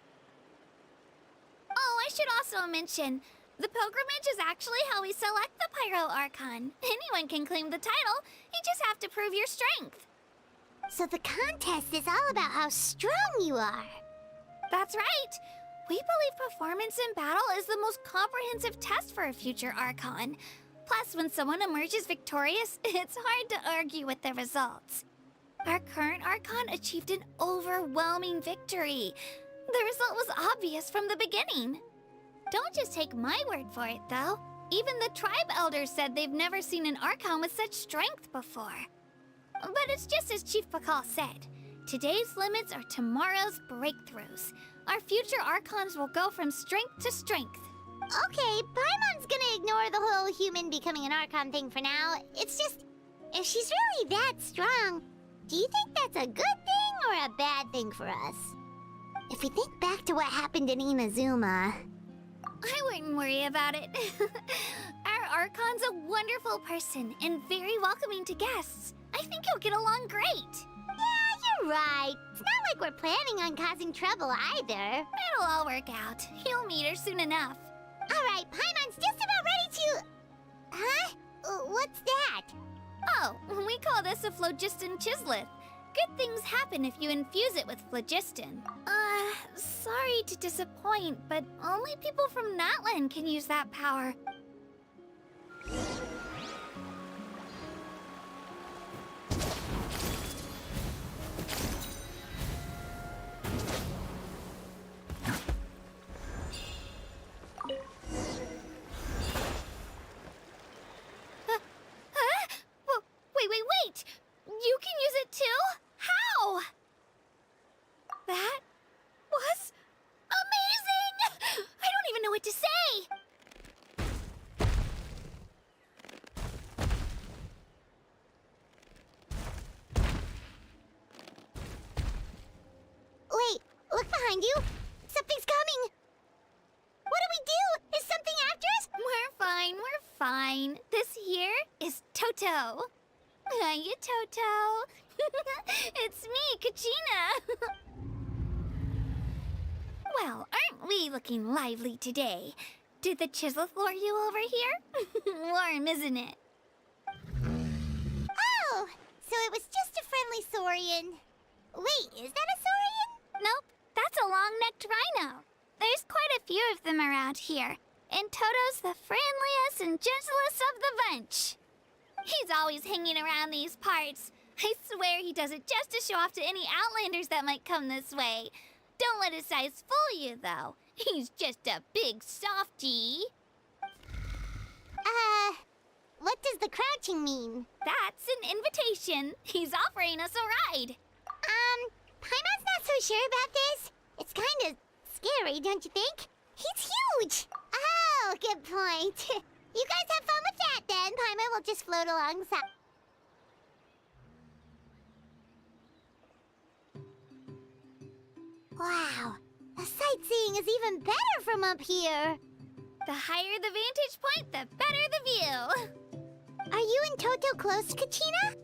Oh, I should also mention, the pilgrimage is actually how we select the Pyro Archon. Anyone can claim the title, you just have to prove your strength. So the contest is all about how strong you are. That's right. We believe performance in battle is the most comprehensive test for a future Archon. Plus, when someone emerges victorious, it's hard to argue with the results. Our current Archon achieved an overwhelming victory. The result was obvious from the beginning. Don't just take my word for it, though. Even the tribe elders said they've never seen an Archon with such strength before. But it's just as Chief Pakal said. Today's limits are tomorrow's breakthroughs. Our future Archons will go from strength to strength. Okay, Paimon's gonna ignore the whole human becoming an archon thing for now. It's just, if she's really that strong, do you think that's a good thing or a bad thing for us? If we think back to what happened in Inazuma... I wouldn't worry about it. Our Archon's a wonderful person and very welcoming to guests. I think you'll get along great. Yeah, you're right. It's not like we're planning on causing trouble either. It'll all work out. You'll meet her soon enough. All right, Paimon's just about ready to... Huh? What's that? Oh, we call this a phlogiston chisleth. Good things happen if you infuse it with phlogiston. Sorry to disappoint, but only people from Natlan can use that power. Wait! You can use it too? How? That was amazing! I don't even know what to say! Wait, look behind you. Something's coming. What do we do? Is something after us? We're fine. This here is Toto. Hiya, Toto. It's me, Kachina. Well, aren't we looking lively today? Did the chisleth lure you over here? Warm, isn't it? Oh, so it was just a friendly saurian. Wait, is that a saurian? Nope, that's a long-necked rhino. There's quite a few of them around here, and Toto's the friendliest and gentlest of the bunch. He's always hanging around these parts. I swear he does it just to show off to any outlanders that might come this way. Don't let his size fool you, though. He's just a big softie. What does the crouching mean? That's an invitation. He's offering us a ride. Paimon's not so sure about this. It's kind of scary, don't you think? He's huge. Oh, good point. You guys have fun with that then. Paimon will just float alongside. Wow, the sightseeing is even better from up here. The higher the vantage point, the better the view. Are you and Toto close, Kachina?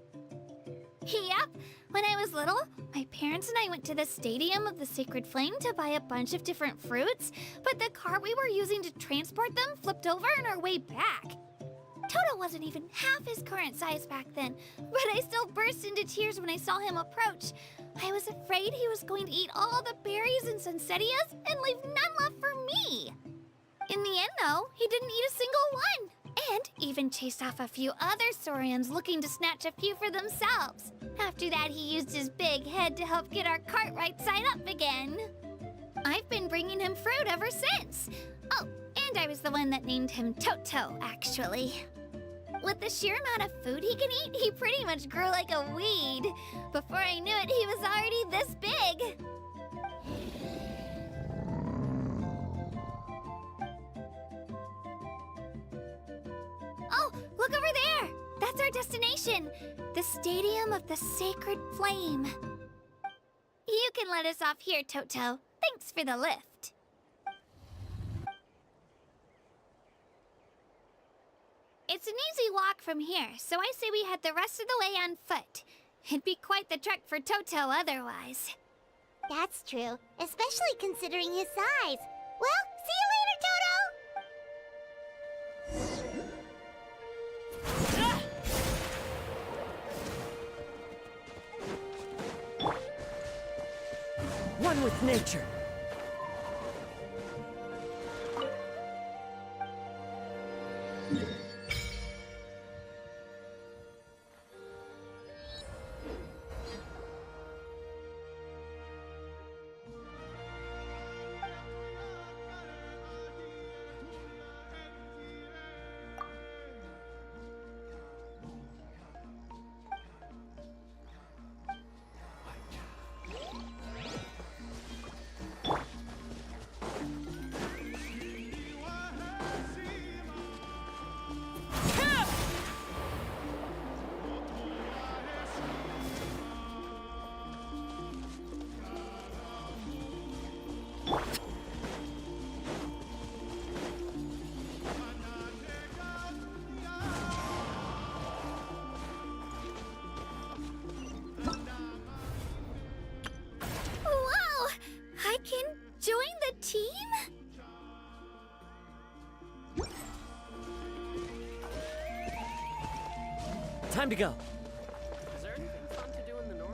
Yep. When I was little, my parents and I went to the Stadium of the Sacred Flame to buy a bunch of different fruits, but the car we were using to transport them flipped over on our way back. Toto wasn't even half his current size back then, but I still burst into tears when I saw him approach. I was afraid he was going to eat all the berries and sunsettias and leave none left for me. In the end, though, he didn't eat a single one, and even chased off a few other saurians looking to snatch a few for themselves. After that, he used his big head to help get our cart right side up again. I've been bringing him fruit ever since. Oh, and I was the one that named him Toto, actually. With the sheer amount of food he can eat, he pretty much grew like a weed. Before I knew it, he was already this big. Oh, look over there! That's our destination, the Stadium of the Sacred Flame. You can let us off here, Toto. Thanks for the lift. It's an easy walk from here, so I say we head the rest of the way on foot. It'd be quite the trek for Toto otherwise. That's true, especially considering his size. Well, see you later, Toto! One with nature. Time to go. Is there anything fun to do in the north?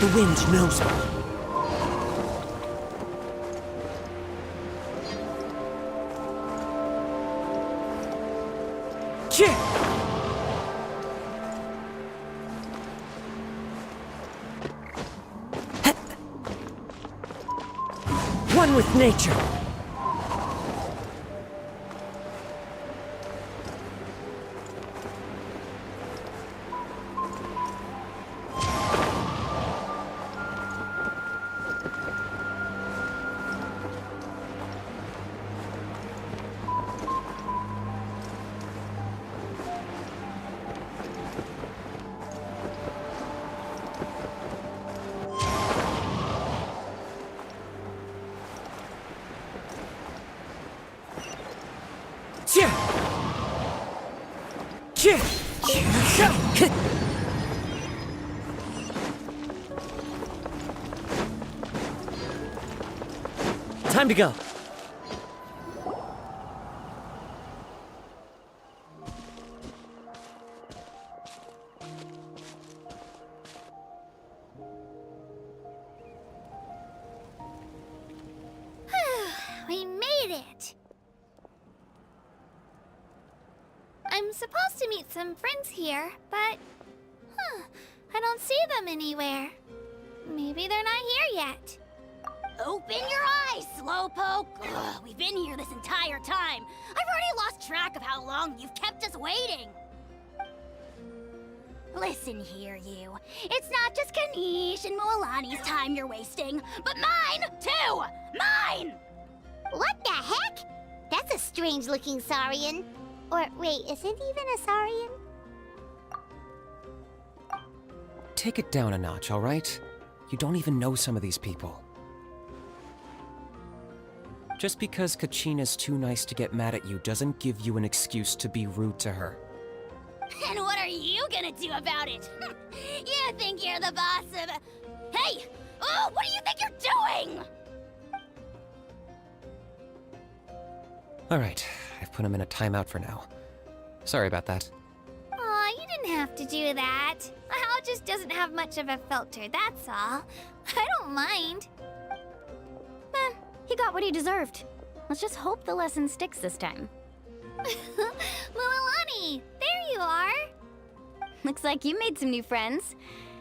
The wind knows me. Chip! One with nature. Time to go. We made it! I'm supposed to meet some friends here, but... I don't see them anywhere. Maybe they're not here yet. Open your eyes, Slowpoke! Ugh, we've been here this entire time. I've already lost track of how long you've kept us waiting. Listen here, you. It's not just Kanish and Moalani's time you're wasting, but mine, too! Mine! What the heck? That's a strange-looking Saurian. Or, wait, is it even a Saurian? Take it down a notch, all right? You don't even know some of these people. Just because Kachina's too nice to get mad at you doesn't give you an excuse to be rude to her. And what are you gonna do about it? You think you're the boss of... Hey! Oh, what do you think you're doing? All right, I've put him in a timeout for now. Sorry about that. Aw, you didn't have to do that. Hal just doesn't have much of a filter, that's all. I don't mind. He got what he deserved. Let's just hope the lesson sticks this time. Moalani, there you are. Looks like you made some new friends.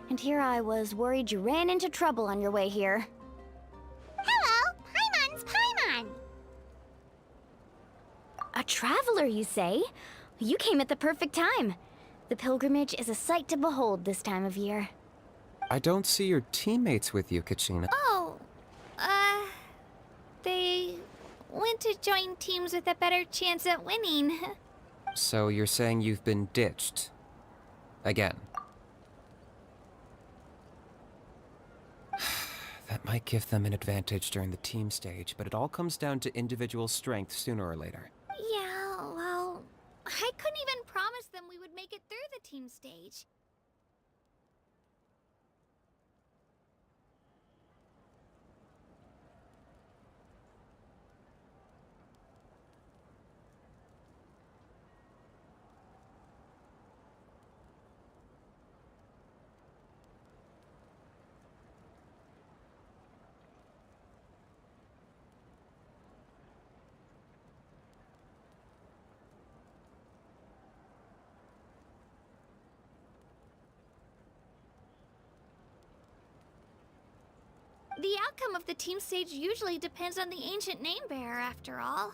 And here I was worried you ran into trouble on your way here. Hello, Paimon's Paimon. A traveler, you say? You came at the perfect time. The pilgrimage is a sight to behold this time of year. I don't see your teammates with you, Kachina. Oh, they went to join teams with a better chance at winning. So you're saying you've been ditched? Again. That might give them an advantage during the team stage, but it all comes down to individual strength sooner or later. Yeah, well, I couldn't even promise them we would make it through the team stage. The outcome of the team stage usually depends on the ancient name bearer, after all.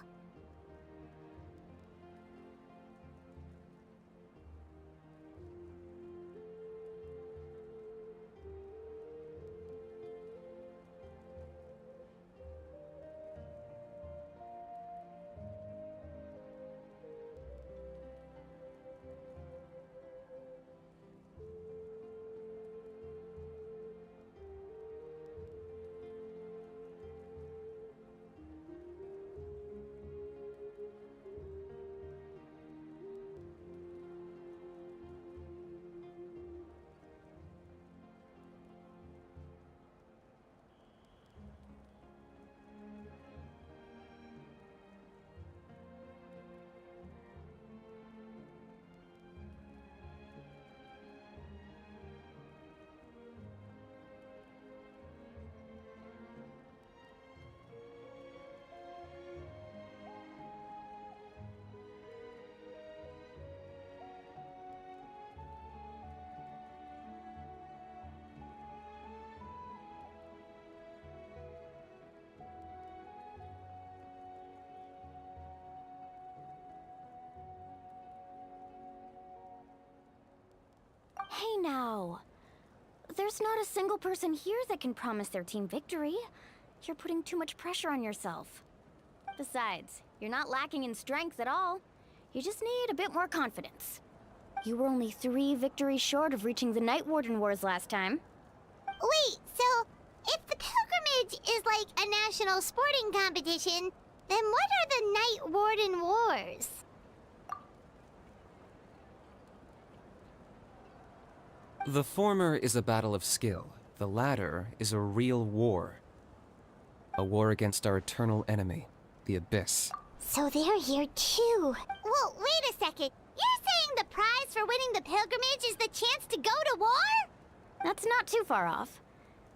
Hey now. There's not a single person here that can promise their team victory. You're putting too much pressure on yourself. Besides, you're not lacking in strength at all. You just need a bit more confidence. You were only 3 victories short of reaching the Night Warden Wars last time. Wait, so if the pilgrimage is like a national sporting competition, then what are the Night Warden Wars? The former is a battle of skill. The latter is a real war. A war against our eternal enemy, the Abyss. So they're here too. Well, wait a second. You're saying the prize for winning the pilgrimage is the chance to go to war? That's not too far off.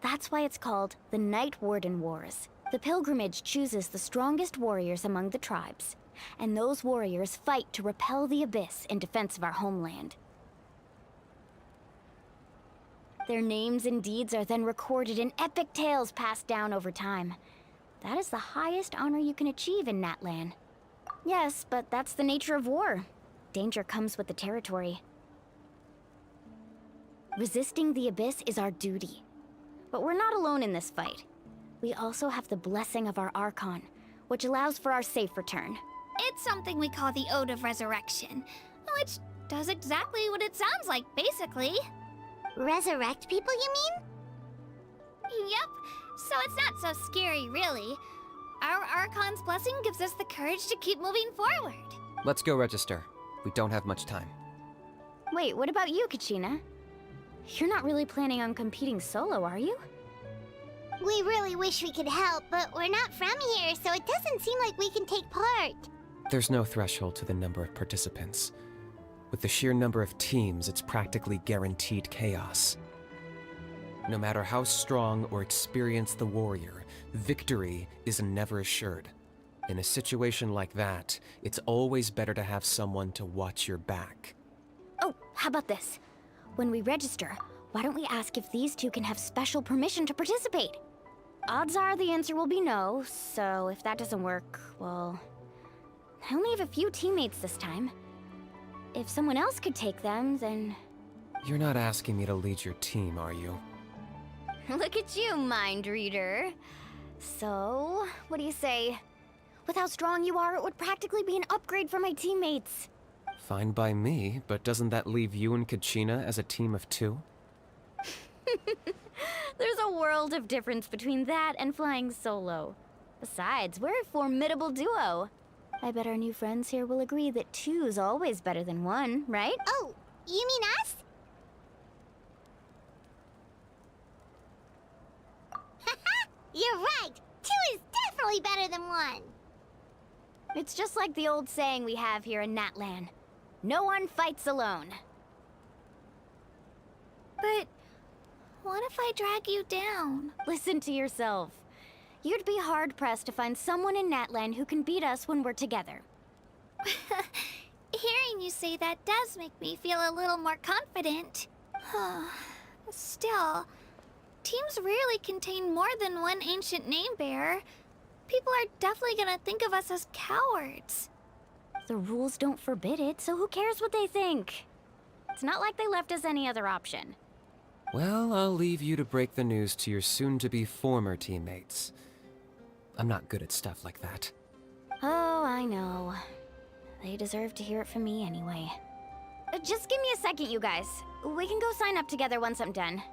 That's why it's called the Night Warden Wars. The pilgrimage chooses the strongest warriors among the tribes, and those warriors fight to repel the Abyss in defense of our homeland. Their names and deeds are then recorded in epic tales passed down over time. That is the highest honor you can achieve in Natlan. Yes, but that's the nature of war. Danger comes with the territory. Resisting the Abyss is our duty. But we're not alone in this fight. We also have the blessing of our archon, which allows for our safe return. It's something we call the Ode of Resurrection, which does exactly what it sounds like, basically. Resurrect people, you mean? Yep, so it's not so scary, really. Our Archon's blessing gives us the courage to keep moving forward. Let's go register. We don't have much time. Wait, what about you, Kachina? You're not really planning on competing solo, are you? We really wish we could help, but we're not from here, so it doesn't seem like we can take part. There's no threshold to the number of participants. With the sheer number of teams, it's practically guaranteed chaos. No matter how strong or experienced the warrior, victory is never assured. In a situation like that, it's always better to have someone to watch your back. Oh, how about this? When we register, why don't we ask if these two can have special permission to participate? Odds are the answer will be no, so if that doesn't work, well... I only have a few teammates this time. If someone else could take them, then... You're not asking me to lead your team, are you? Look at you, mind reader. So, what do you say? With how strong you are, it would practically be an upgrade for my teammates. Fine by me, but doesn't that leave you and Kachina as a team of 2? There's a world of difference between that and flying solo. Besides, we're a formidable duo. I bet our new friends here will agree that 2's always better than 1, right? Oh, you mean us? You're right! 2 is definitely better than 1! It's just like the old saying we have here in Natlan. No one fights alone. But what if I drag you down? Listen to yourself. You'd be hard-pressed to find someone in Natlan who can beat us when we're together. Hearing you say that does make me feel a little more confident. Still, teams rarely contain more than one ancient name bearer. People are definitely gonna think of us as cowards. The rules don't forbid it, so who cares what they think? It's not like they left us any other option. Well, I'll leave you to break the news to your soon-to-be former teammates. I'm not good at stuff like that. Oh, I know. They deserve to hear it from me anyway. Just give me a second, you guys. We can go sign up together once I'm done.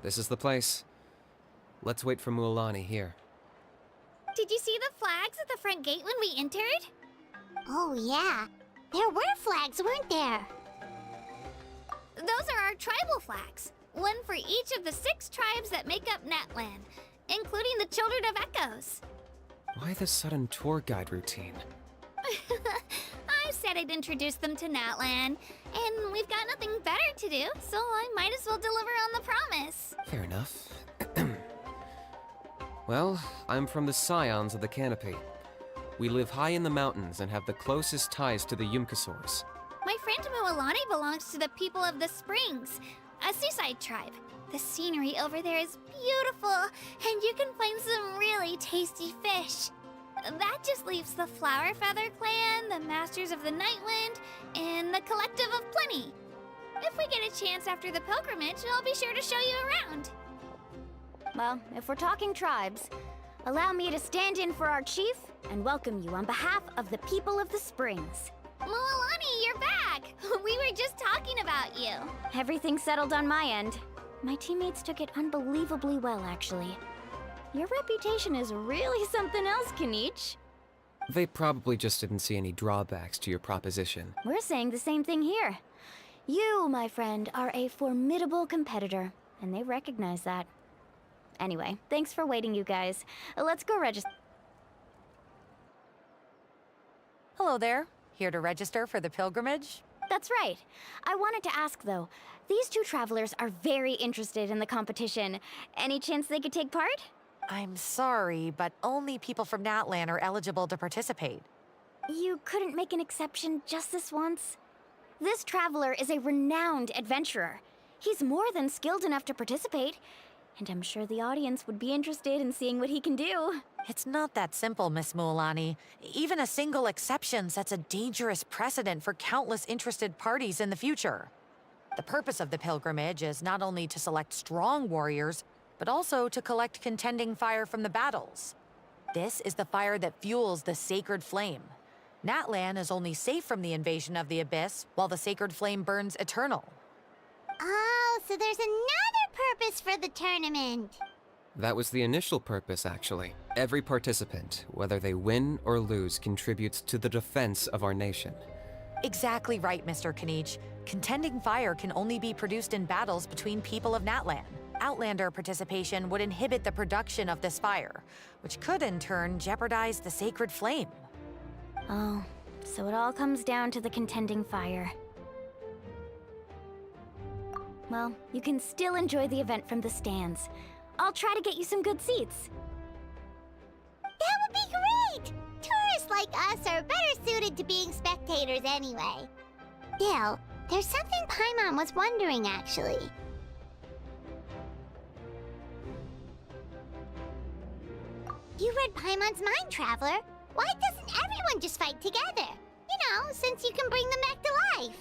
This is the place. Let's wait for Mualani here. Did you see the flags at the front gate when we entered? Oh, yeah. There were flags, weren't there? Those are our tribal flags. One for each of the 6 tribes that make up Natlan, including the Children of Echoes. Why the sudden tour guide routine? I said I'd introduce them to Natlan, and we've got nothing better to do, so I might as well deliver on the promise. Fair enough. Well, I'm from the Scions of the Canopy. We live high in the mountains and have the closest ties to the Yumkasaurs. My friend Mualani belongs to the people of the Springs, a seaside tribe. The scenery over there is beautiful, and you can find some really tasty fish. That just leaves the Flower Feather Clan, the Masters of the Nightwind, and the Collective of Plenty. If we get a chance after the pilgrimage, I'll be sure to show you around. Well, if we're talking tribes, allow me to stand in for our chief and welcome you on behalf of the people of the Springs. Mualani, you're back! We were just talking about you. Everything settled on my end. My teammates took it unbelievably well, actually. Your reputation is really something else, Kanich. They probably just didn't see any drawbacks to your proposition. We're saying the same thing here. You, my friend, are a formidable competitor, and they recognize that. Anyway, thanks for waiting, you guys. Let's go register. Hello there. Here to register for the pilgrimage? That's right. I wanted to ask, though. These two travelers are very interested in the competition. Any chance they could take part? I'm sorry, but only people from Natlan are eligible to participate. You couldn't make an exception just this once? This traveler is a renowned adventurer. He's more than skilled enough to participate, and I'm sure the audience would be interested in seeing what he can do. It's not that simple, Miss Mualani. Even a single exception sets a dangerous precedent for countless interested parties in the future. The purpose of the pilgrimage is not only to select strong warriors, but also to collect contending fire from the battles. This is the fire that fuels the sacred flame. Natlan is only safe from the invasion of the Abyss, while the sacred flame burns eternal. Oh, so there's another purpose for the tournament. That was the initial purpose, actually. Every participant, whether they win or lose, contributes to the defense of our nation. Exactly right, Mr. Kanich. Contending fire can only be produced in battles between people of Natlan. Outlander participation would inhibit the production of this fire, which could in turn jeopardize the sacred flame. Oh, so it all comes down to the contending fire. Well, you can still enjoy the event from the stands. I'll try to get you some good seats. That would be great! Tourists like us are better suited to being spectators anyway. Still, there's something Paimon was wondering, actually. You read Paimon's mind, Traveler. Why doesn't everyone just fight together? You know, since you can bring them back to life.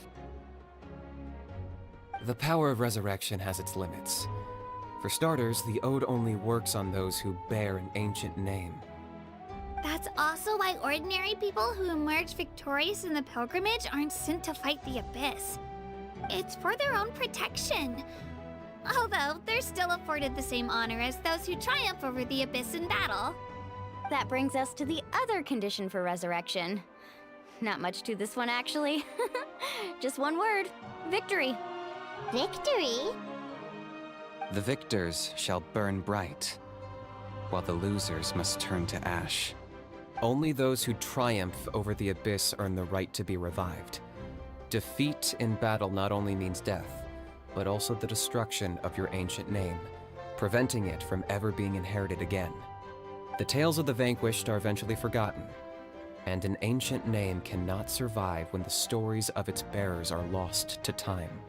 The power of resurrection has its limits. For starters, the ode only works on those who bear an ancient name. That's also why ordinary people who emerge victorious in the pilgrimage aren't sent to fight the Abyss. It's for their own protection. Although, they're still afforded the same honor as those who triumph over the Abyss in battle. That brings us to the other condition for resurrection. Not much to this one, actually. Just one word: victory. Victory? The victors shall burn bright, while the losers must turn to ash. Only those who triumph over the Abyss earn the right to be revived. Defeat in battle not only means death, but also the destruction of your ancient name, preventing it from ever being inherited again. The tales of the vanquished are eventually forgotten, and an ancient name cannot survive when the stories of its bearers are lost to time.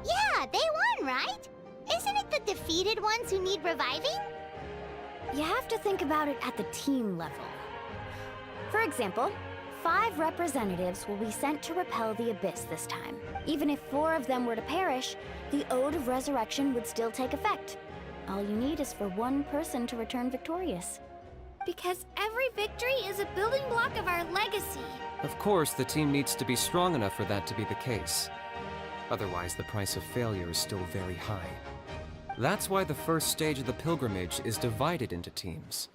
Yeah, they won, right? Isn't it the defeated ones who need reviving? You have to think about it at the team level. For example, 5 representatives will be sent to repel the Abyss this time. Even if 4 of them were to perish, the Ode of Resurrection would still take effect. All you need is for 1 person to return victorious. Because every victory is a building block of our legacy. Of course, the team needs to be strong enough for that to be the case. Otherwise, the price of failure is still very high. That's why the first stage of the pilgrimage is divided into teams,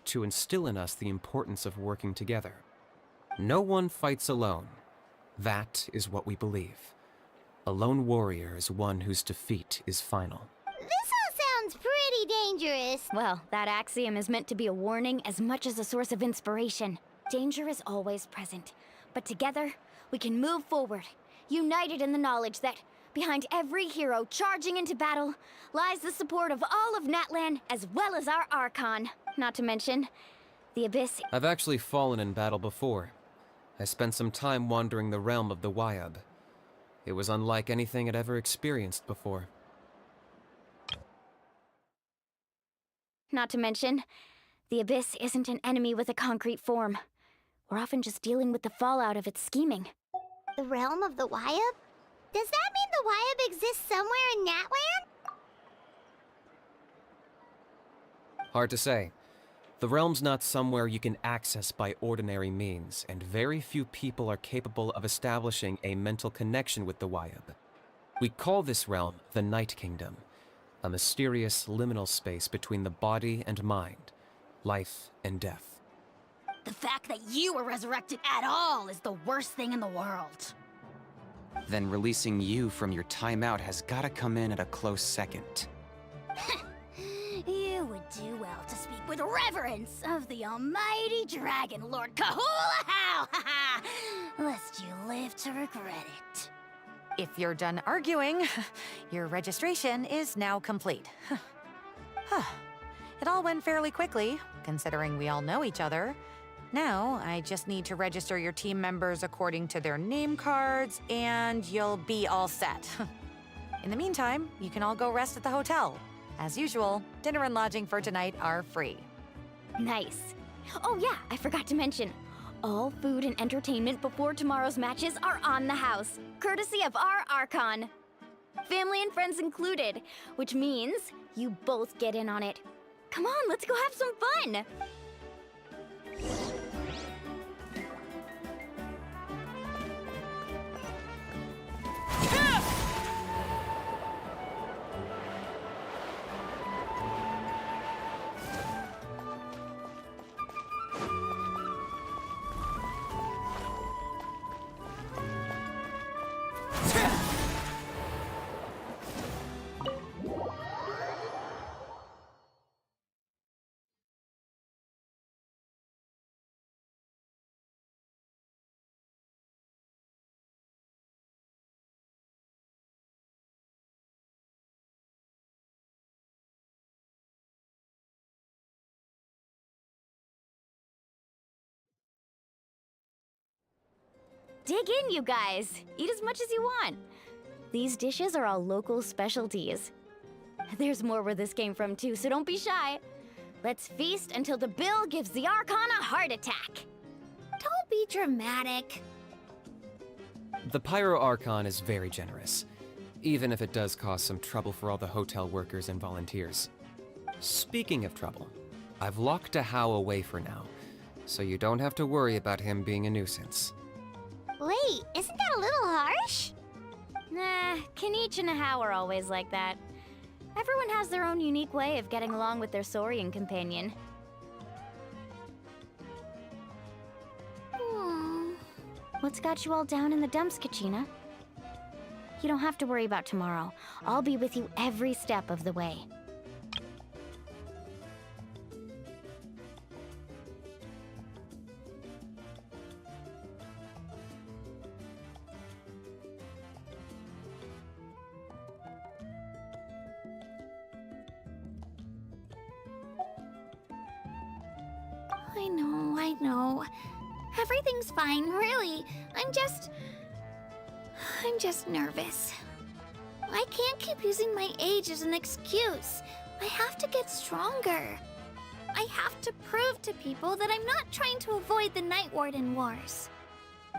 to instill in us the importance of working together. No one fights alone. That is what we believe. A lone warrior is one whose defeat is final. This all sounds pretty dangerous. Well, that axiom is meant to be a warning as much as a source of inspiration. Danger is always present, but together, we can move forward, united in the knowledge that behind every hero charging into battle lies the support of all of Natlan as well as our archon. Not to mention, the Abyss. I've actually fallen in battle before. I spent some time wandering the realm of the Wyab. It was unlike anything I'd ever experienced before. Not to mention, the Abyss isn't an enemy with a concrete form. We're often just dealing with the fallout of its scheming. The realm of the Wyab? Does that mean the Wyab exists somewhere in Natlan? Hard to say. The realm's not somewhere you can access by ordinary means, and very few people are capable of establishing a mental connection with the Wyab. We call this realm the Night Kingdom, a mysterious liminal space between the body and mind, life and death. The fact that you were resurrected at all is the worst thing in the world. Then releasing you from your timeout has gotta come in at a close second. You would do well to speak with reverence of the almighty Dragon Lord Kahula-How, lest you live to regret it. If you're done arguing, your registration is now complete. It all went fairly quickly, considering we all know each other. Now, I just need to register your team members according to their name cards, and you'll be all set. In the meantime, you can all go rest at the hotel. As usual, dinner and lodging for tonight are free. Nice. Oh yeah, I forgot to mention. All food and entertainment before tomorrow's matches are on the house, courtesy of our archon. Family and friends included, which means you both get in on it. Come on, let's go have some fun! Dig in, you guys. Eat as much as you want. These dishes are all local specialties. There's more where this came from, too, so don't be shy. Let's feast until the bill gives the Archon a heart attack. Don't be dramatic. The Pyro Archon is very generous, even if it does cause some trouble for all the hotel workers and volunteers. Speaking of trouble, I've locked a How away for now, so you don't have to worry about him being a nuisance. Wait, isn't that a little harsh? Nah, Kanich and How are always like that. Everyone has their own unique way of getting along with their Saurian companion. What's got you all down in the dumps, Kachina? You don't have to worry about tomorrow. I'll be with you every step of the way. I know. Everything's fine, really. I'm just nervous. I can't keep using my age as an excuse. I have to get stronger. I have to prove to people that I'm not trying to avoid the Night Warden Wars.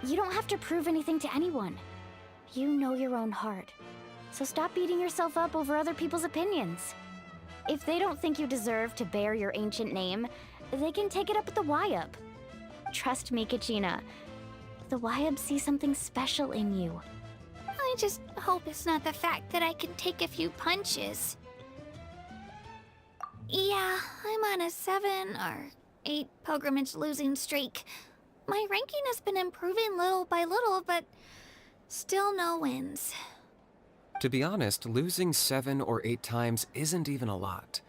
You don't have to prove anything to anyone. You know your own heart. So stop beating yourself up over other people's opinions. If they don't think you deserve to bear your ancient name, they can take it up with the Wyab. Trust me, Kachina. The Wyab see something special in you. I just hope it's not the fact that I can take a few punches. Yeah, I'm on a 7 or 8 pilgrimage losing streak. My ranking has been improving little by little, but still no wins. To be honest, losing 7 or 8 times isn't even a lot.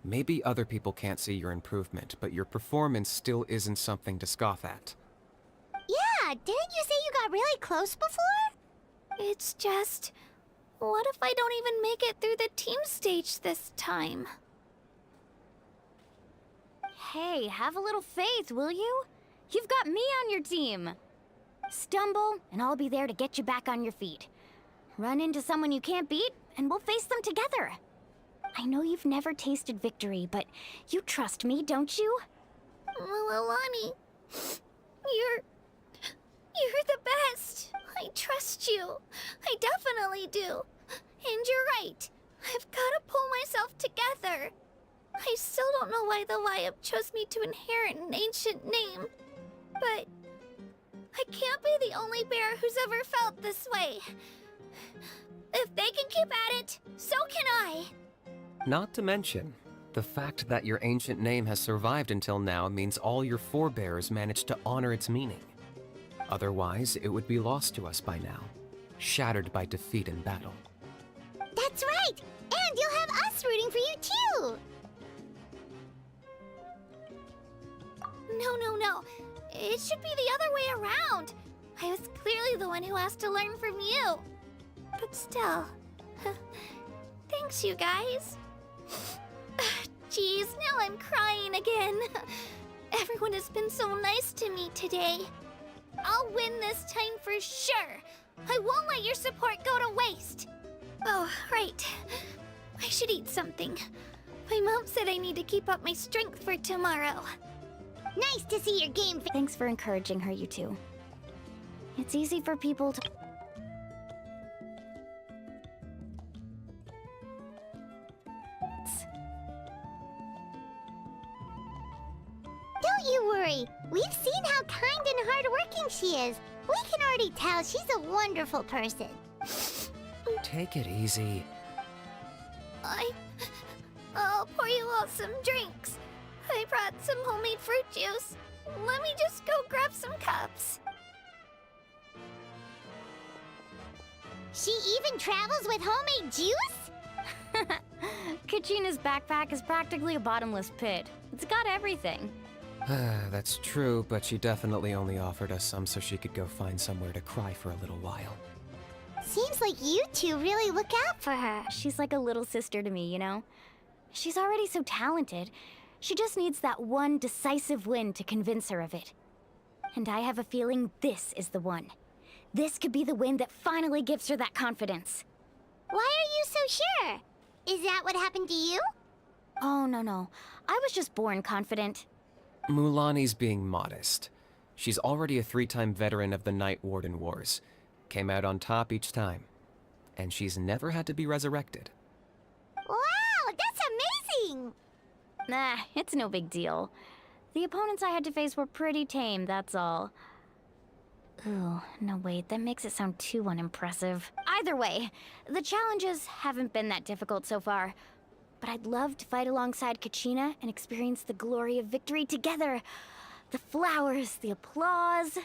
Maybe other people can't see your improvement, but your performance still isn't something to scoff at. Yeah, didn't you say you got really close before? It's just... what if I don't even make it through the team stage this time? Hey, have a little faith, will you? You've got me on your team. Stumble, and I'll be there to get you back on your feet. Run into someone you can't beat, and we'll face them together. I know you've never tasted victory, but you trust me, don't you? Alani, you're the best. I trust you. I definitely do. And you're right. I've got to pull myself together. I still don't know why the Wyup chose me to inherit an ancient name. But I can't be the only bear who's ever felt this way. If they can keep at it, so can I. Not to mention, the fact that your ancient name has survived until now means all your forebears managed to honor its meaning. Otherwise, it would be lost to us by now, shattered by defeat in battle. That's right! And you'll have us rooting for you too! No. It should be the other way around. I was clearly the one who asked to learn from you. But still, thanks you guys. Geez, now I'm crying again. Everyone has been so nice to me today. I'll win this time for sure. I won't let your support go to waste. Oh, right. I should eat something. My mom said I need to keep up my strength for tomorrow. Nice to see your game. Thanks for encouraging her, you two. It's easy for people to... Don't you worry. We've seen how kind and hardworking she is. We can already tell she's a wonderful person. Take it easy. I'll pour you all some drinks. I brought some homemade fruit juice. Let me just go grab some cups. She even travels with homemade juice? Kachina's backpack is practically a bottomless pit. It's got everything. That's true, but she definitely only offered us some so she could go find somewhere to cry for a little while. Seems like you two really look out for her. She's like a little sister to me, you know? She's already so talented. She just needs that one decisive win to convince her of it. And I have a feeling this is the one. This could be the win that finally gives her that confidence. Why are you so sure? Is that what happened to you? Oh, no. I was just born confident. Mulani's being modest. She's already a 3-time veteran of the Night Warden Wars. Came out on top each time. And she's never had to be resurrected. Wow, that's amazing! Nah, it's no big deal. The opponents I had to face were pretty tame, that's all. Ooh, no wait, that makes it sound too unimpressive. Either way, the challenges haven't been that difficult so far. But I'd love to fight alongside Kachina and experience the glory of victory together. The flowers, the applause.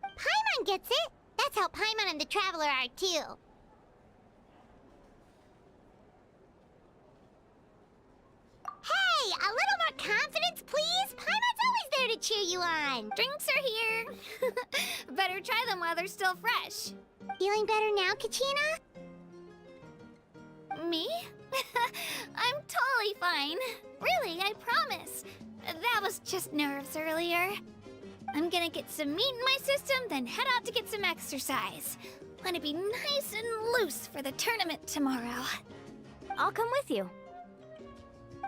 Paimon gets it! That's how Paimon and the Traveler are too. Hey, a little more confidence, please? Paimon's always there to cheer you on. Drinks are here. Better try them while they're still fresh. Feeling better now, Kachina? Me? I'm totally fine. Really, I promise. That was just nerves earlier. I'm gonna get some meat in my system, then head out to get some exercise. Want to be nice and loose for the tournament tomorrow. I'll come with you.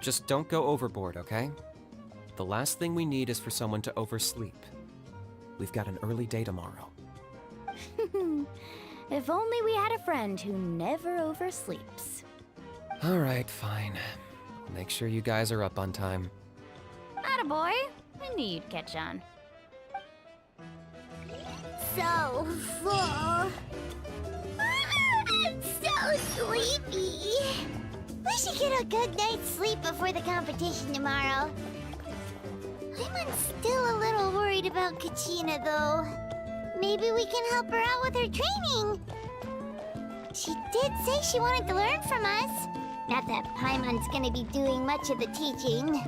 Just don't go overboard, okay? The last thing we need is for someone to oversleep. We've got an early day tomorrow. If only we had a friend who never oversleeps. All right, fine. Make sure you guys are up on time. Attaboy! I knew you'd catch on. So full. I'm so sleepy. We should get a good night's sleep before the competition tomorrow. I'm still a little worried about Kachina, though. Maybe we can help her out with her training. She did say she wanted to learn from us. Not that Paimon's gonna be doing much of the teaching.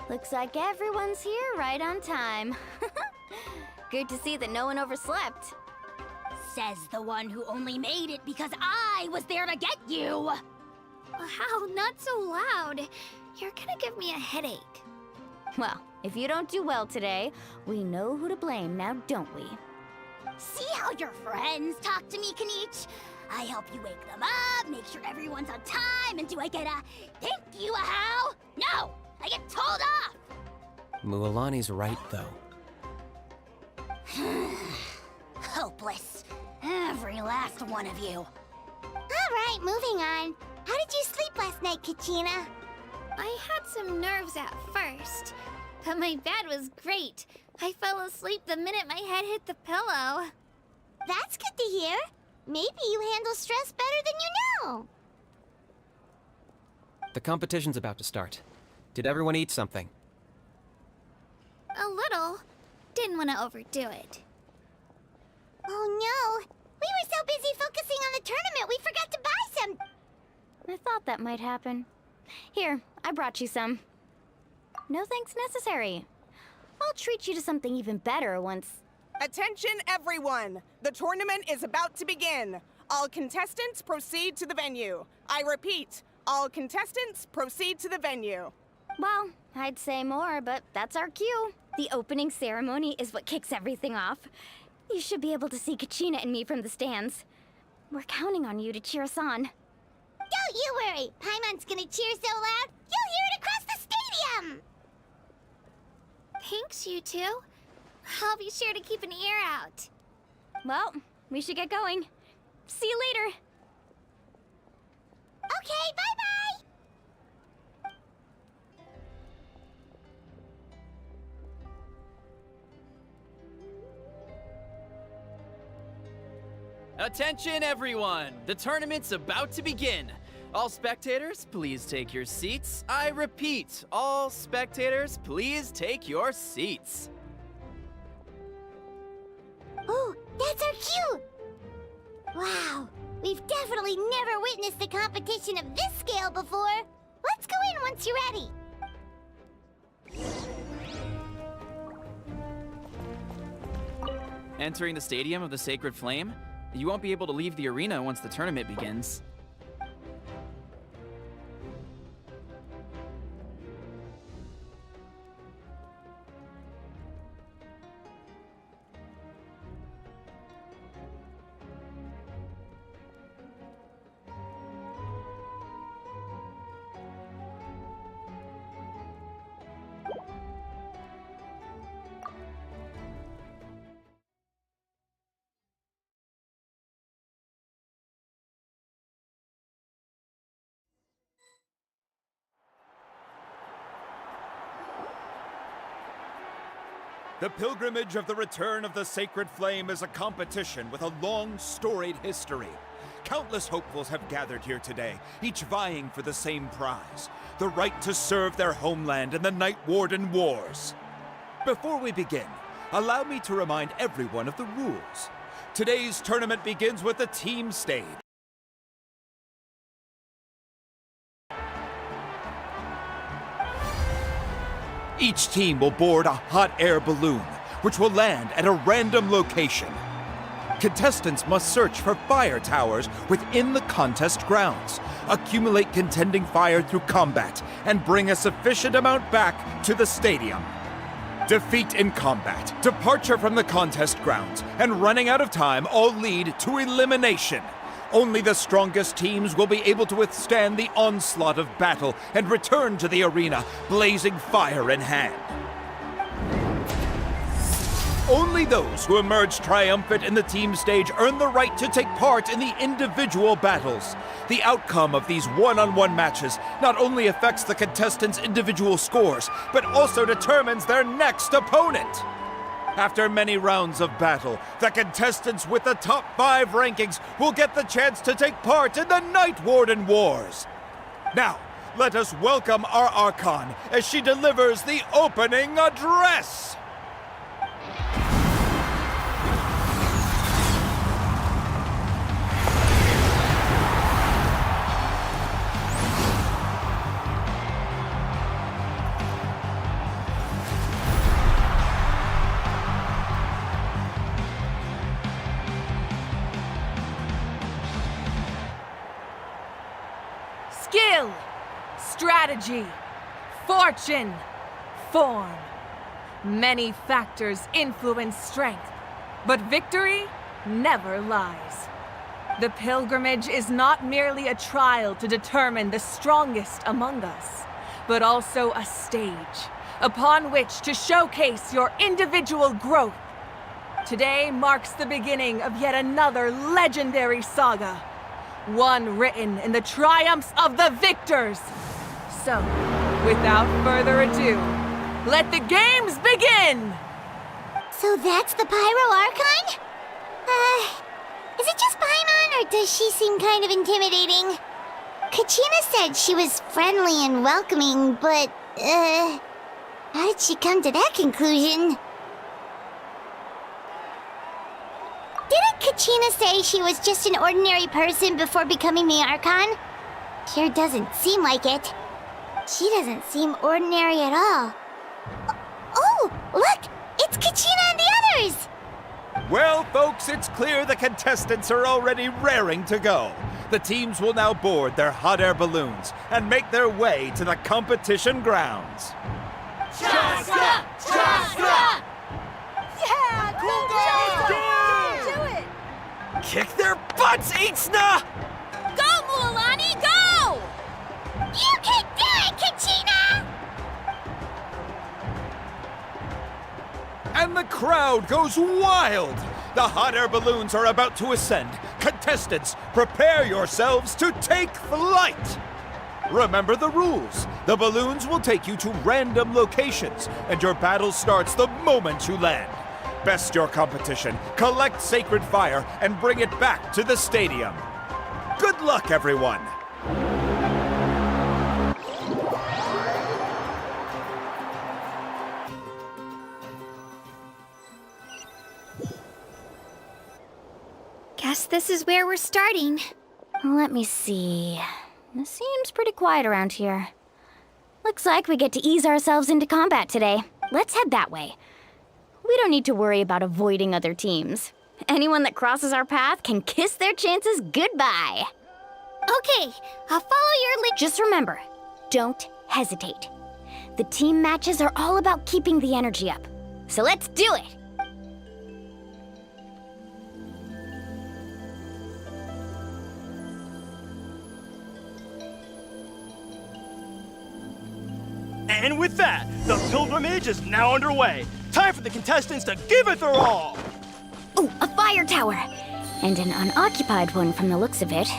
Looks like everyone's here right on time. Good to see that no one overslept. Says the one who only made it because I was there to get you! Wow, not so loud. You're gonna give me a headache. Well, if you don't do well today, we know who to blame now, don't we? See how your friends talk to me, Kanich? I help you wake them up, make sure everyone's on time, and do I get a thank you, a how? No! I get told off! Mualani's right, though. Hopeless. Every last one of you. Alright, moving on. How did you sleep last night, Kachina? I had some nerves at first, but my bed was great. I fell asleep the minute my head hit the pillow. That's good to hear. Maybe you handle stress better than you know. The competition's about to start. Did everyone eat something? A little. Didn't want to overdo it. Oh no! We were so busy focusing on the tournament we forgot to buy some. I thought that might happen. Here, I brought you some. No thanks necessary. I'll treat you to something even better once... Attention, everyone! The tournament is about to begin. All contestants proceed to the venue. I repeat, all contestants proceed to the venue. Well, I'd say more, but that's our cue. The opening ceremony is what kicks everything off. You should be able to see Kachina and me from the stands. We're counting on you to cheer us on. Don't you worry! Paimon's gonna cheer so loud, you'll hear it across the stadium! Thanks, you two. I'll be sure to keep an ear out. Well, we should get going. See you later. Okay, bye-bye! Attention, everyone! The tournament's about to begin. All spectators, please take your seats. I repeat, all spectators, please take your seats. Oh, that's our cue! Wow, we've definitely never witnessed a competition of this scale before. Let's go in once you're ready. Entering the Stadium of the Sacred Flame, you won't be able to leave the arena once the tournament begins. The pilgrimage of the return of the Sacred Flame is a competition with a long, storied history. Countless hopefuls have gathered here today, each vying for the same prize, the right to serve their homeland in the Night Warden Wars. Before we begin, allow me to remind everyone of the rules. Today's tournament begins with the team stage. Each team will board a hot air balloon, which will land at a random location. Contestants must search for fire towers within the contest grounds, accumulate contending fire through combat, and bring a sufficient amount back to the stadium. Defeat in combat, departure from the contest grounds, and running out of time all lead to elimination. Only the strongest teams will be able to withstand the onslaught of battle and return to the arena, blazing fire in hand. Only those who emerge triumphant in the team stage earn the right to take part in the individual battles. The outcome of these one-on-one matches not only affects the contestants' individual scores, but also determines their next opponent. After many rounds of battle, the contestants with the top 5 rankings will get the chance to take part in the Night Warden Wars. Now, let us welcome our archon as she delivers the opening address. strategy, fortune, form. Many factors influence strength, but victory never lies. The pilgrimage is not merely a trial to determine the strongest among us, but also a stage upon which to showcase your individual growth. Today marks the beginning of yet another legendary saga, one written in the triumphs of the victors. So, without further ado, let the games begin! So that's the Pyro Archon? Is it just Paimon, or does she seem kind of intimidating? Kachina said she was friendly and welcoming, but, how did she come to that conclusion? Didn't Kachina say she was just an ordinary person before becoming the Archon? Sure doesn't seem like it. She doesn't seem ordinary at all. Oh, look! It's Kachina and the others! Well, folks, it's clear the contestants are already raring to go. The teams will now board their hot air balloons and make their way to the competition grounds. Shasta! Shasta! Yeah, cool girl! Do it! Kick their butts, Itzna! Go, Mualani, go! You can do it, Kachina! And the crowd goes wild! The hot air balloons are about to ascend. Contestants, prepare yourselves to take flight! Remember the rules. The balloons will take you to random locations, and your battle starts the moment you land. Best your competition, collect sacred fire, and bring it back to the stadium. Good luck, everyone! Guess this is where we're starting. Let me see. It seems pretty quiet around here. Looks like we get to ease ourselves into combat today. Let's head that way. We don't need to worry about avoiding other teams. Anyone that crosses our path can kiss their chances goodbye. Okay, I'll follow your lead. Just remember, don't hesitate. The team matches are all about keeping the energy up. So let's do it! And with that, the pilgrimage is now underway. Time for the contestants to give it their all! Ooh, a fire tower! And an unoccupied one from the looks of it.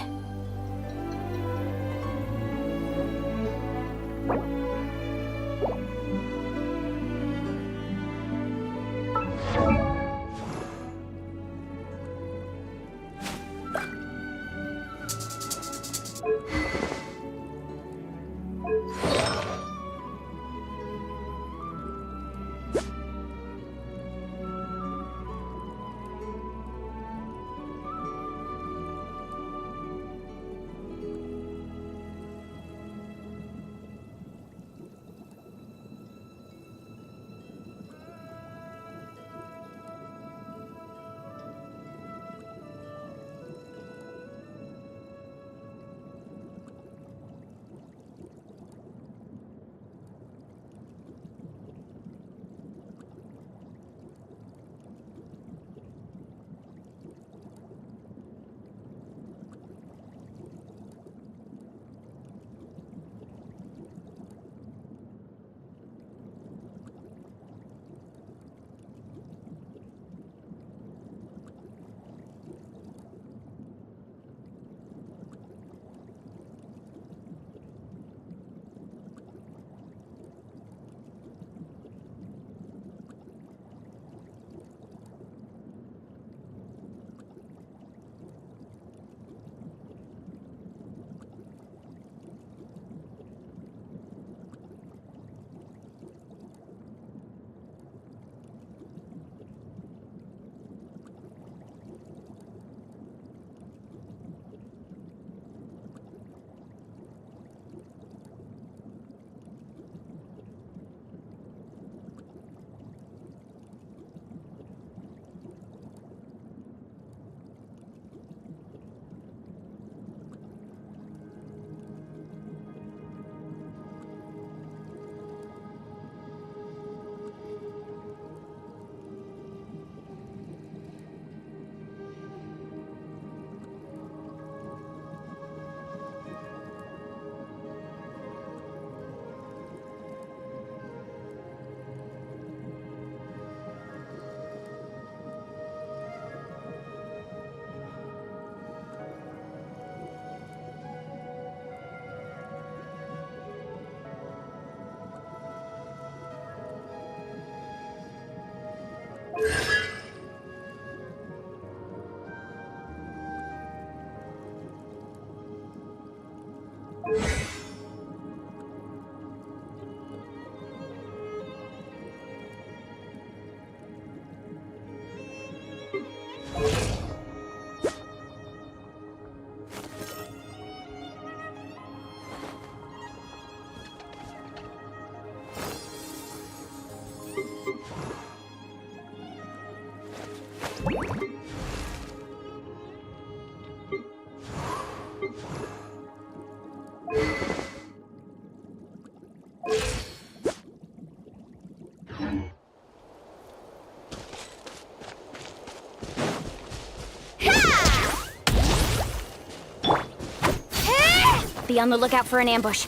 Be on the lookout for an ambush.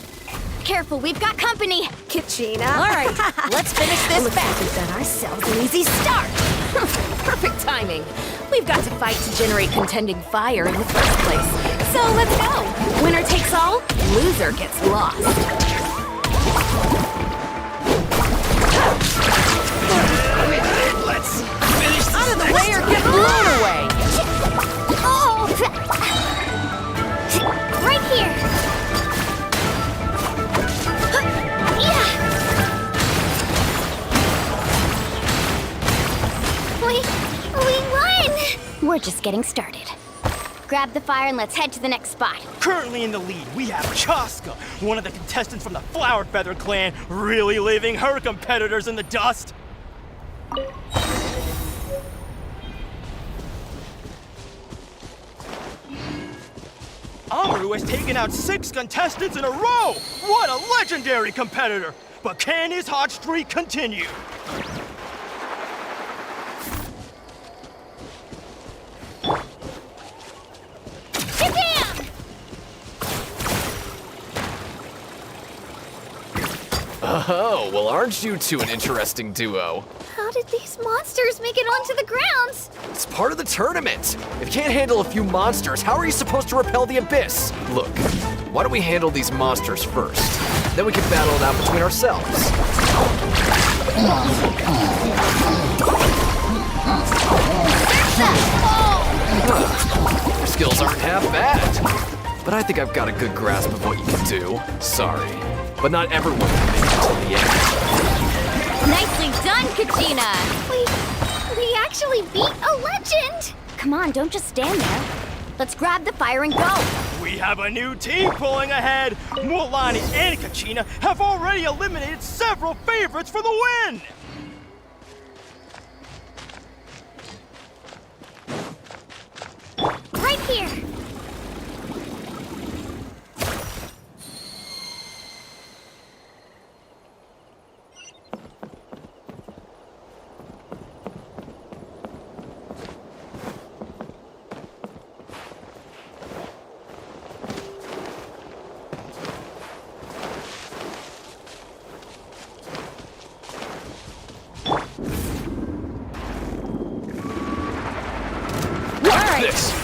Careful, we've got company! Kachina. All right, let's finish this back. We've got ourselves an easy start. Perfect timing. We've got to fight to generate contending fire in the first place. So let's go. Winner takes all, loser gets lost. Let's finish this. Out of the way or get blown away! Oh! Right here! We won! We're just getting started. Grab the fire and let's head to the next spot. Currently in the lead, we have Chaska, one of the contestants from the Flower Feather clan, really leaving her competitors in the dust. Amaru has taken out 6 contestants in a row! What a legendary competitor! But can his hot streak continue? Oh, well, aren't you two an interesting duo? How did these monsters make it onto the grounds? It's part of the tournament. If you can't handle a few monsters, how are you supposed to repel the abyss? Look, why don't we handle these monsters first? Then we can battle it out between ourselves. Your skills aren't half bad. But I think I've got a good grasp of what you can do. Sorry, but not everyone can make it to the end. Nicely done, Kachina! We actually beat a legend! Come on, don't just stand there. Let's grab the fire and go! We have a new team pulling ahead! Mualani and Kachina have already eliminated several favorites for the win! Right here!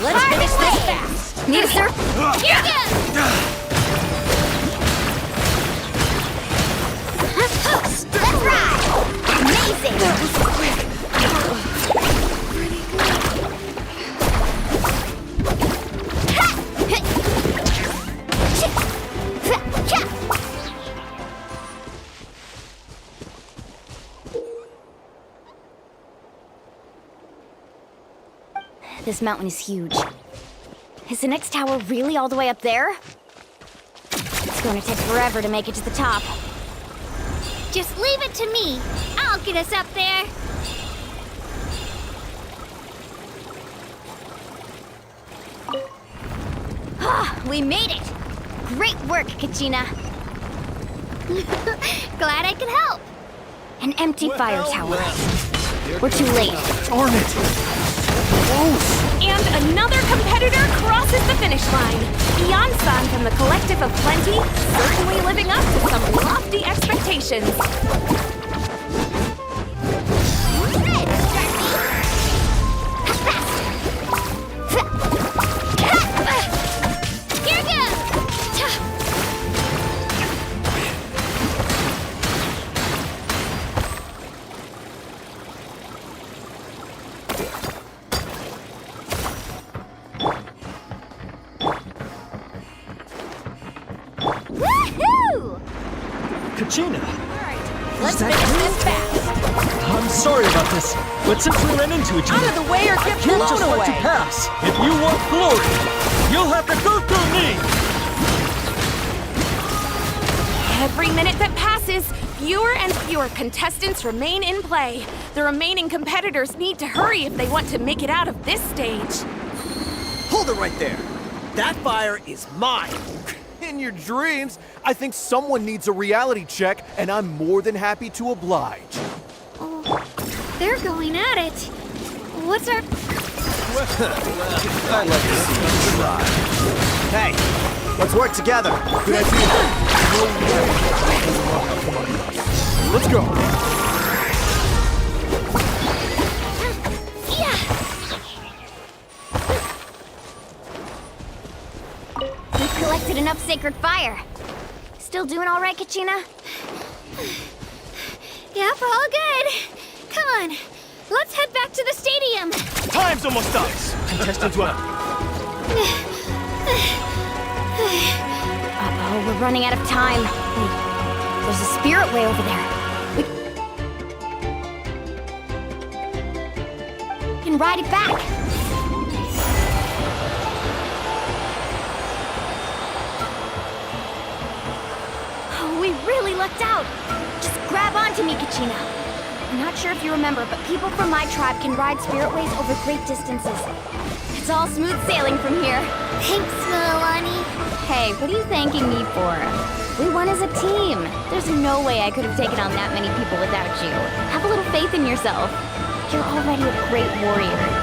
Let's finish this fast! Need a sir? Here again! Let's ride! Amazing! That was quick! This mountain is huge. Is the next tower really all the way up there? It's going to take forever to make it to the top. Just leave it to me. I'll get us up there. Ah, we made it! Great work, Kachina. Glad I could help. An empty fire tower. We're too late. Darn it! And another competitor crosses the finish line. Beyond-san from the Collective of Plenty, certainly living up to some lofty expectations. Here goes! Woohoo! Kachina! Let's finish this fast. I'm sorry about this, but since we ran into each other, Out of the way or get I can't blown just let you away. pass. If you want glory, you'll have to go through me! Every minute that passes, Fewer and fewer contestants remain in play. The remaining competitors need to hurry if they want to make it out of this stage. Hold it right there. That fire is mine. In your dreams, I think someone needs a reality check, and I'm more than happy to oblige. Oh, they're going at it. What's our... I'd like to see you try. Hey, let's work together. Good idea. Let's go. We've collected enough sacred fire. Still doing all right, Kachina? Yep, all good. Come on, let's head back to the stadium. Time's almost up. Contestants will... Uh-oh, we're running out of time. Wait, there's a spirit way over there. We can ride it back. Oh, we really lucked out. Just grab onto me, Kachina. I'm not sure if you remember, but people from my tribe can ride spirit ways over great distances. It's all smooth sailing from here. Thanks, Milani. Hey, what are you thanking me for? We won as a team. There's no way I could have taken on that many people without you. Have a little faith in yourself. You're already a great warrior.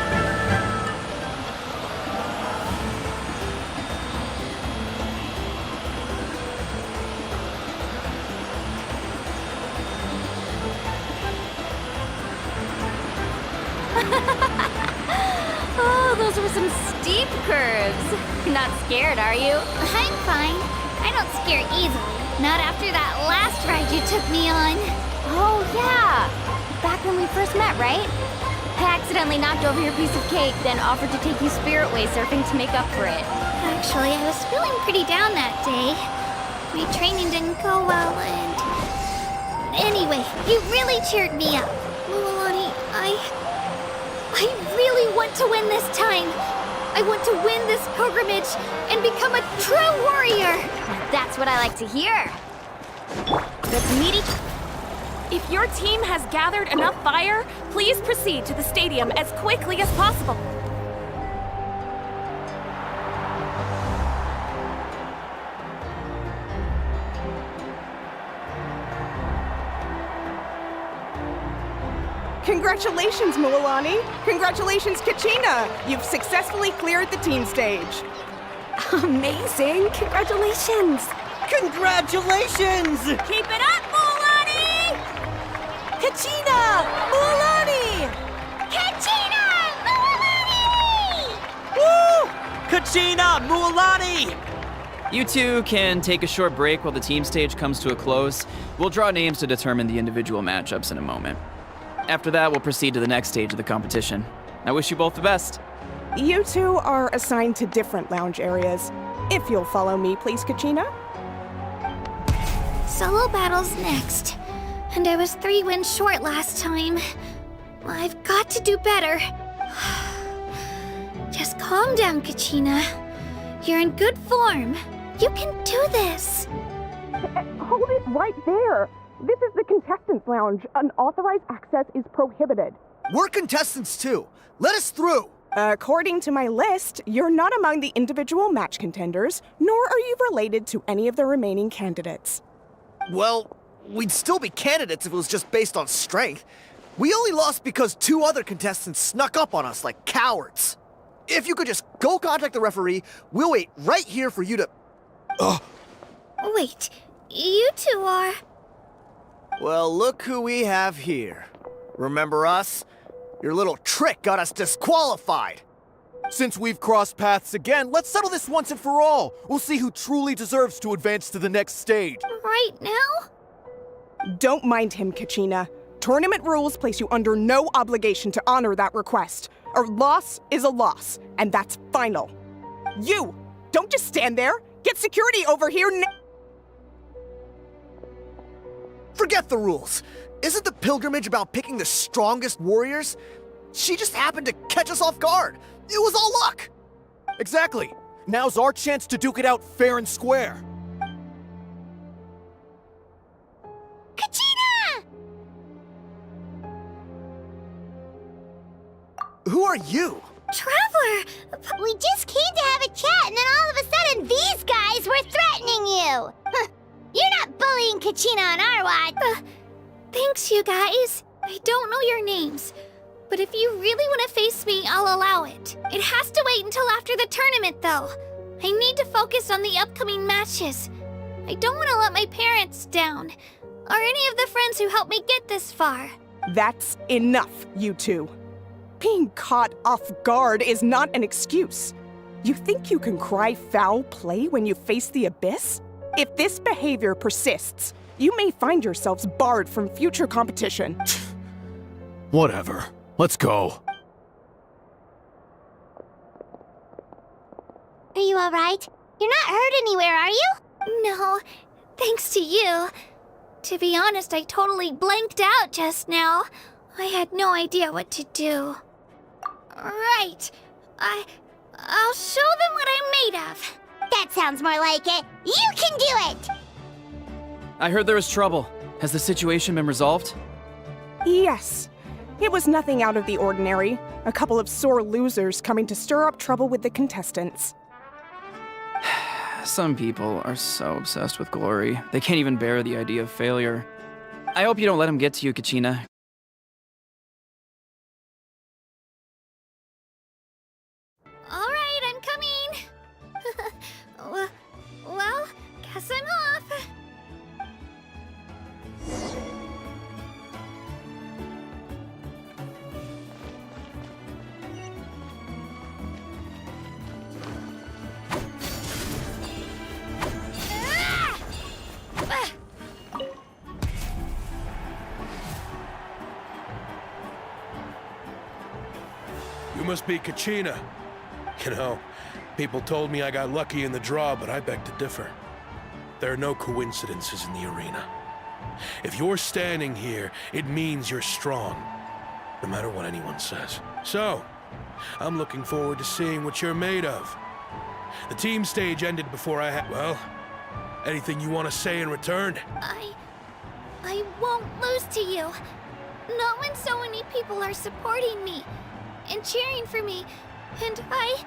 Oh, those were some steep curves. You're not scared, are you? I'm fine. I don't scare easily. Not after that last ride you took me on. Oh, yeah. Back when we first met, right? I accidentally knocked over your piece of cake, then offered to take you spirit way surfing to make up for it. Actually, I was feeling pretty down that day. My training didn't go well, and... Anyway, you really cheered me up. Milani, I really want to win this time. I want to win this pilgrimage and become a true warrior. That's what I like to hear. Let's meet each... If your team has gathered enough fire, please proceed to the stadium as quickly as possible. Congratulations, Milani. Congratulations, Kachina. You've successfully cleared the team stage. Amazing. Congratulations. Congratulations! Keep it up, Milani! Kachina! Milani! Kachina! Milani! Woo! Kachina! Mualani! You two can take a short break while the team stage comes to a close. We'll draw names to determine the individual matchups in a moment. After that, we'll proceed to the next stage of the competition. I wish you both the best. You two are assigned to different lounge areas. If you'll follow me, please, Kachina. Solo battle's next. And I was 3 wins short last time. I've got to do better. Just calm down, Kachina. You're in good form. You can do this. Hold it right there. This is the contestants' lounge. Unauthorized access is prohibited. We're contestants too. Let us through. According to my list, you're not among the individual match contenders, nor are you related to any of the remaining candidates. Well, we'd still be candidates if it was just based on strength. We only lost because 2 other contestants snuck up on us like cowards. If you could just go contact the referee, we'll wait right here for you to... Wait, you two are... Well, look who we have here. Remember us? Your little trick got us disqualified. Since we've crossed paths again, let's settle this once and for all. We'll see who truly deserves to advance to the next stage. Right now? Don't mind him, Kachina. Tournament rules place you under no obligation to honor that request. A loss is a loss, and that's final. You! Don't just stand there! Get security over here now! Forget the rules. Isn't the pilgrimage about picking the strongest warriors? She just happened to catch us off guard. It was all luck. Exactly. Now's our chance to duke it out fair and square. Kachina! Who are you? Traveler! We just came to have a chat, and then all of a sudden, these guys were threatening you! You're not bullying Kachina on our watch! Thanks, you guys. I don't know your names, but if you really want to face me, I'll allow it. It has to wait until after the tournament, though. I need to focus on the upcoming matches. I don't want to let my parents down, or any of the friends who helped me get this far. That's enough, you two. Being caught off guard is not an excuse. You think you can cry foul play when you face the abyss? If this behavior persists, you may find yourselves barred from future competition. Whatever. Let's go. Are you alright? You're not hurt anywhere, are you? No, thanks to you. To be honest, I totally blanked out just now. I had no idea what to do. Right. I'll show them what I'm made of. That sounds more like it. You can do it! I heard there was trouble. Has the situation been resolved? Yes. It was nothing out of the ordinary. A couple of sore losers coming to stir up trouble with the contestants. Some people are so obsessed with glory, they can't even bear the idea of failure. I hope you don't let them get to you, Kachina. Alright, I'm coming! well, guess I'm off. You must be Kachina. You know, people told me I got lucky in the draw, but I beg to differ. There are no coincidences in the arena. If you're standing here, it means you're strong, no matter what anyone says. So, I'm looking forward to seeing what you're made of. The team stage ended before I had... Well, anything you want to say in return? I won't lose to you. Not when so many people are supporting me and cheering for me, and I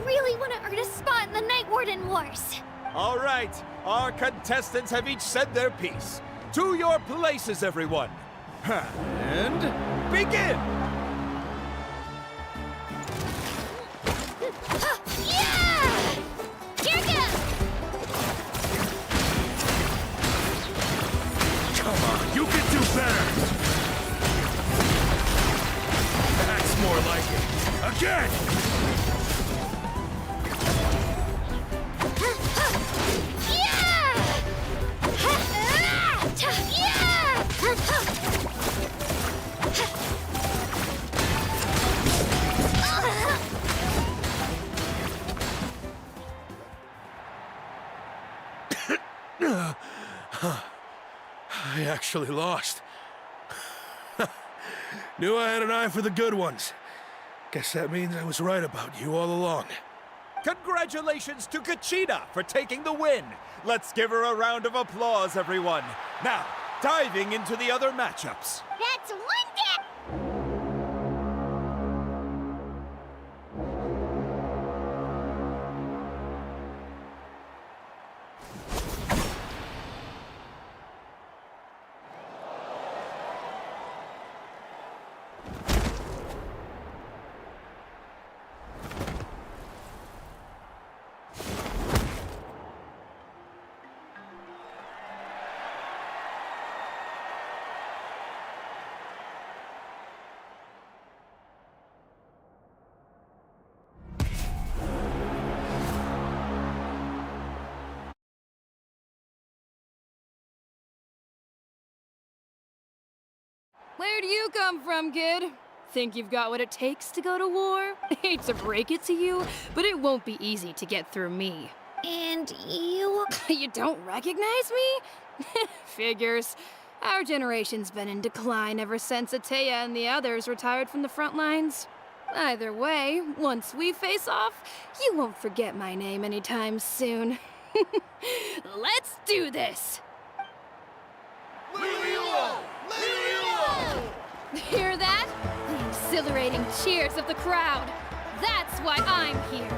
really want to earn a spot in the Night Warden Wars. All right, our contestants have each said their piece. To your places, everyone. And begin! Yeah! Here goes! Come on, you can do better! That's more like it. Again! I actually lost. Knew I had an eye for the good ones. Guess that means I was right about you all along. Congratulations to Kachina for taking the win. Let's give her a round of applause, everyone. Now, diving into the other matchups. That's one day! Where do you come from, kid? Think you've got what it takes to go to war? Hate to break it to you, but it won't be easy to get through me. And you... You don't recognize me? Figures. Our generation's been in decline ever since Ateya and the others retired from the front lines. Either way, once we face off, you won't forget my name anytime soon. Let's do this! Hear that? exhilarating cheers of the crowd. That's why I'm here.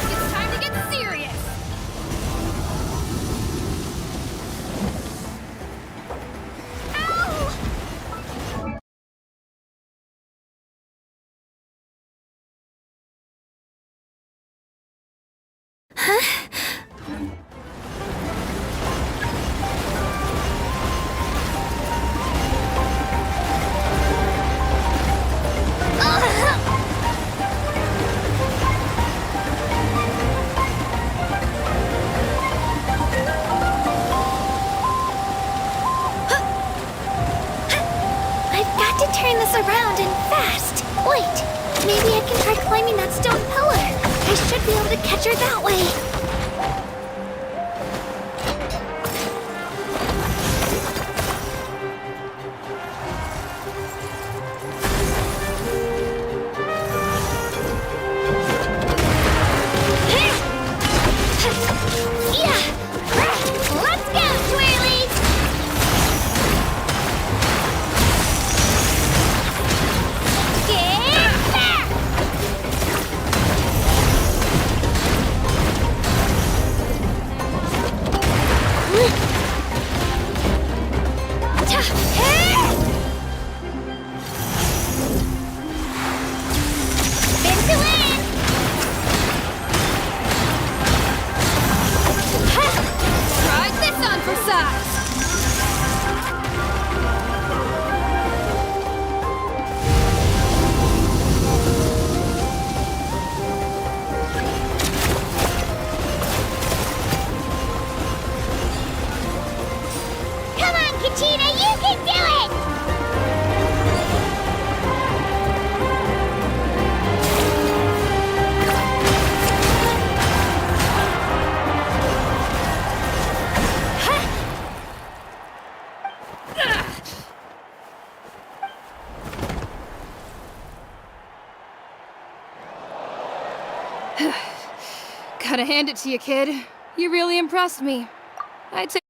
It's time to get serious. I've got to turn this around and fast. Wait, maybe I can try climbing that stone pillar. I should be able to catch her that way. Let's go, Twirlies! Get back! Spin to win! Try this on for size. Come on, Kachina, you can do it! Gotta hand it to you, kid. You really impressed me. I'd say.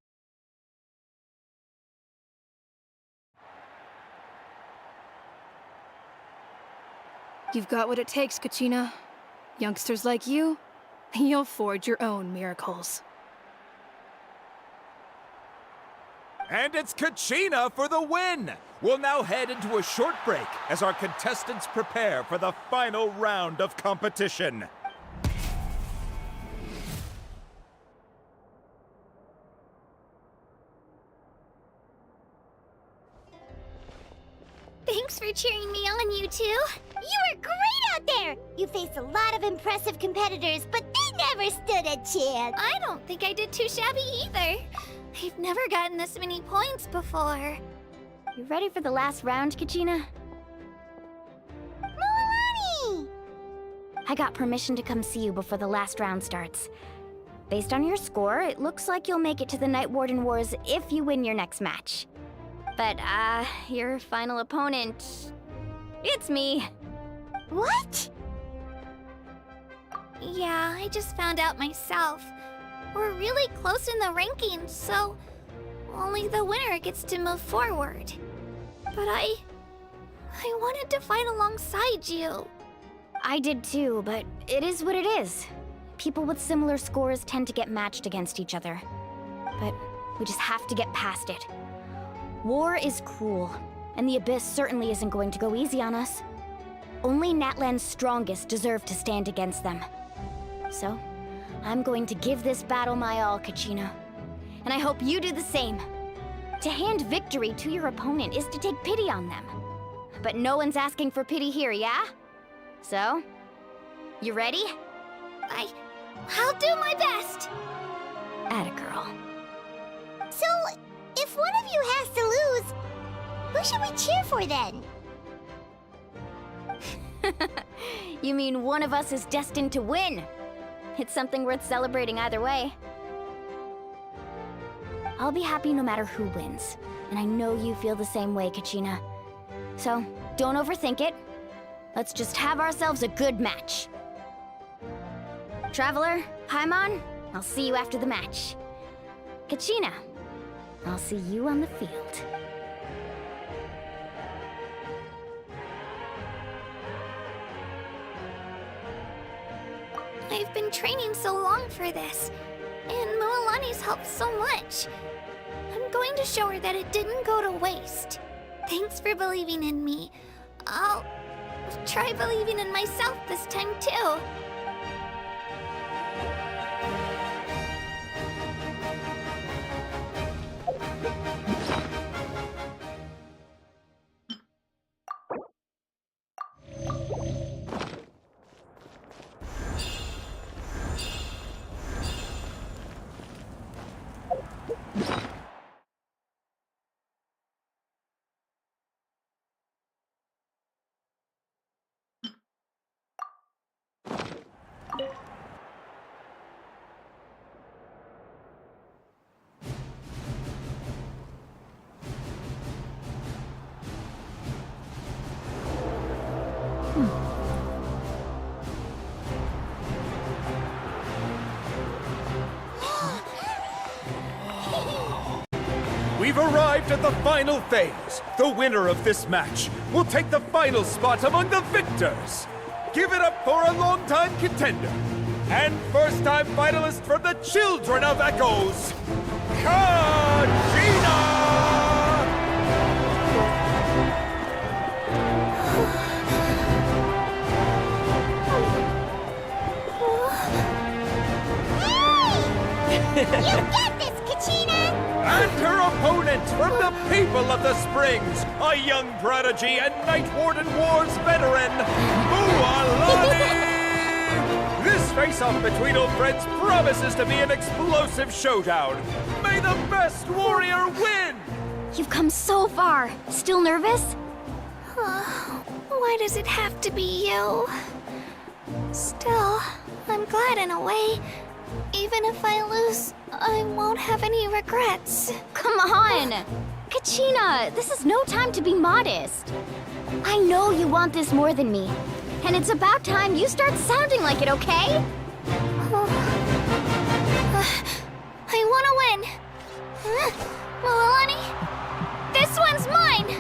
You've got what it takes, Kachina. Youngsters like you, you'll forge your own miracles. And it's Kachina for the win! We'll now head into a short break as our contestants prepare for the final round of competition. Thanks for cheering me on, you two. You were great out there! You faced a lot of impressive competitors, but they never stood a chance. I don't think I did too shabby either. I've never gotten this many points before. You ready for the last round, Kachina? Milani! I got permission to come see you before the last round starts. Based on your score, it looks like you'll make it to the Night Warden Wars if you win your next match. But, your final opponent... It's me. What? Yeah, I just found out myself. We're really close in the rankings, so only the winner gets to move forward. But I wanted to fight alongside you. I did too, but it is what it is. People with similar scores tend to get matched against each other. But we just have to get past it. War is cruel, and the Abyss certainly isn't going to go easy on us. Only Natlan's strongest deserve to stand against them. So, I'm going to give this battle my all, Kachina. And I hope you do the same. To hand victory to your opponent is to take pity on them. But no one's asking for pity here, yeah? So, you ready? I'll do my best! Atta girl. So, if one of you has to lose, who should we cheer for then? You mean one of us is destined to win? It's something worth celebrating either way. I'll be happy no matter who wins. And I know you feel the same way, Kachina. So, don't overthink it. Let's just have ourselves a good match. Traveler, Paimon, I'll see you after the match. Kachina, I'll see you on the field. I've been training so long for this, and Moalani's helped so much. I'm going to show her that it didn't go to waste. Thanks for believing in me. I'll try believing in myself this time too. We've arrived at the final phase. The winner of this match will take the final spot among the victors. Give it up for a longtime contender and first-time finalist from the Children of Echoes, Kachina! You get this, Kachina! And her opponent from the people of the Springs, a young prodigy and Night Warden Wars veteran, Moalani! This face-off between old friends promises to be an explosive showdown. May the best warrior win! You've come so far. Still nervous? Why does it have to be you? Still, I'm glad in a way. Even if I lose, I won't have any regrets. Come on! Kachina, this is no time to be modest. I know you want this more than me. And it's about time you start sounding like it, okay? I want to win. Moalani, this one's mine!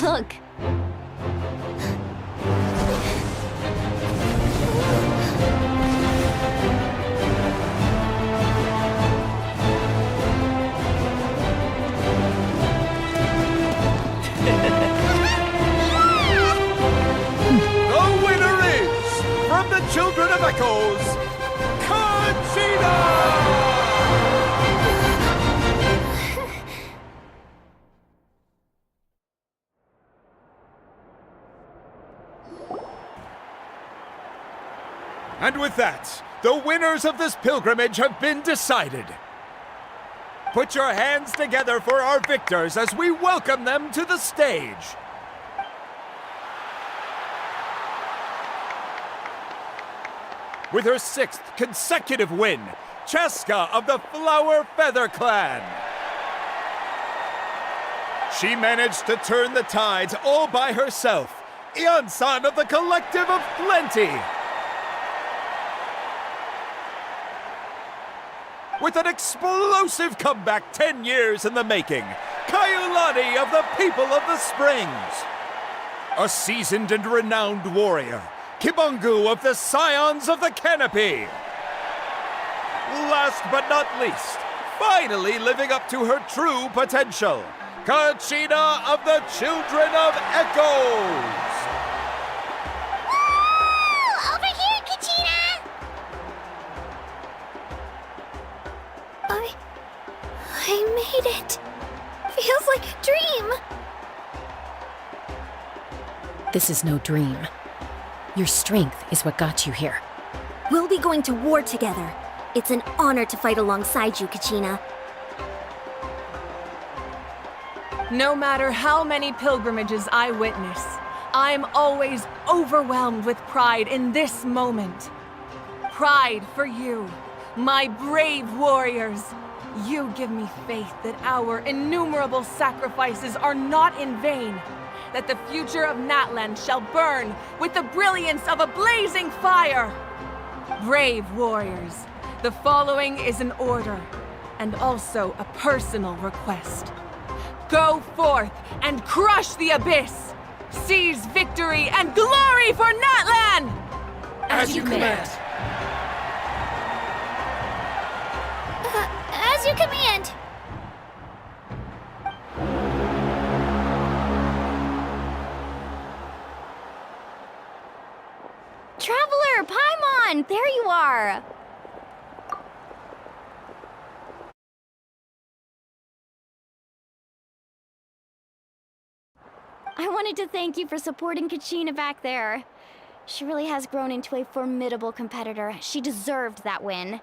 Look. The winner is, from the Children of Echoes, Kachina! And with that, the winners of this pilgrimage have been decided. Put your hands together for our victors as we welcome them to the stage. With her 6th consecutive win, Cheska of the Flower Feather Clan. She managed to turn the tides all by herself. Ian-san of the Collective of Plenty. With an explosive comeback 10 years in the making, Kaiulani of the People of the Springs. A seasoned and renowned warrior, Kibungu of the Scions of the Canopy. Last but not least, finally living up to her true potential, Kachina of the Children of Echoes. Woo! Over here, Kachina! I made it. Feels like a dream. This is no dream. Your strength is what got you here. We'll be going to war together. It's an honor to fight alongside you, Kachina. No matter how many pilgrimages I witness, I'm always overwhelmed with pride in this moment. Pride for you, my brave warriors. You give me faith that our innumerable sacrifices are not in vain, that the future of Natlan shall burn with the brilliance of a blazing fire. Brave warriors, the following is an order, and also a personal request. Go forth and crush the abyss! Seize victory and glory for Natlan! As you command. As you command. Traveler, Paimon, there you are! I wanted to thank you for supporting Kachina back there. She really has grown into a formidable competitor. She deserved that win.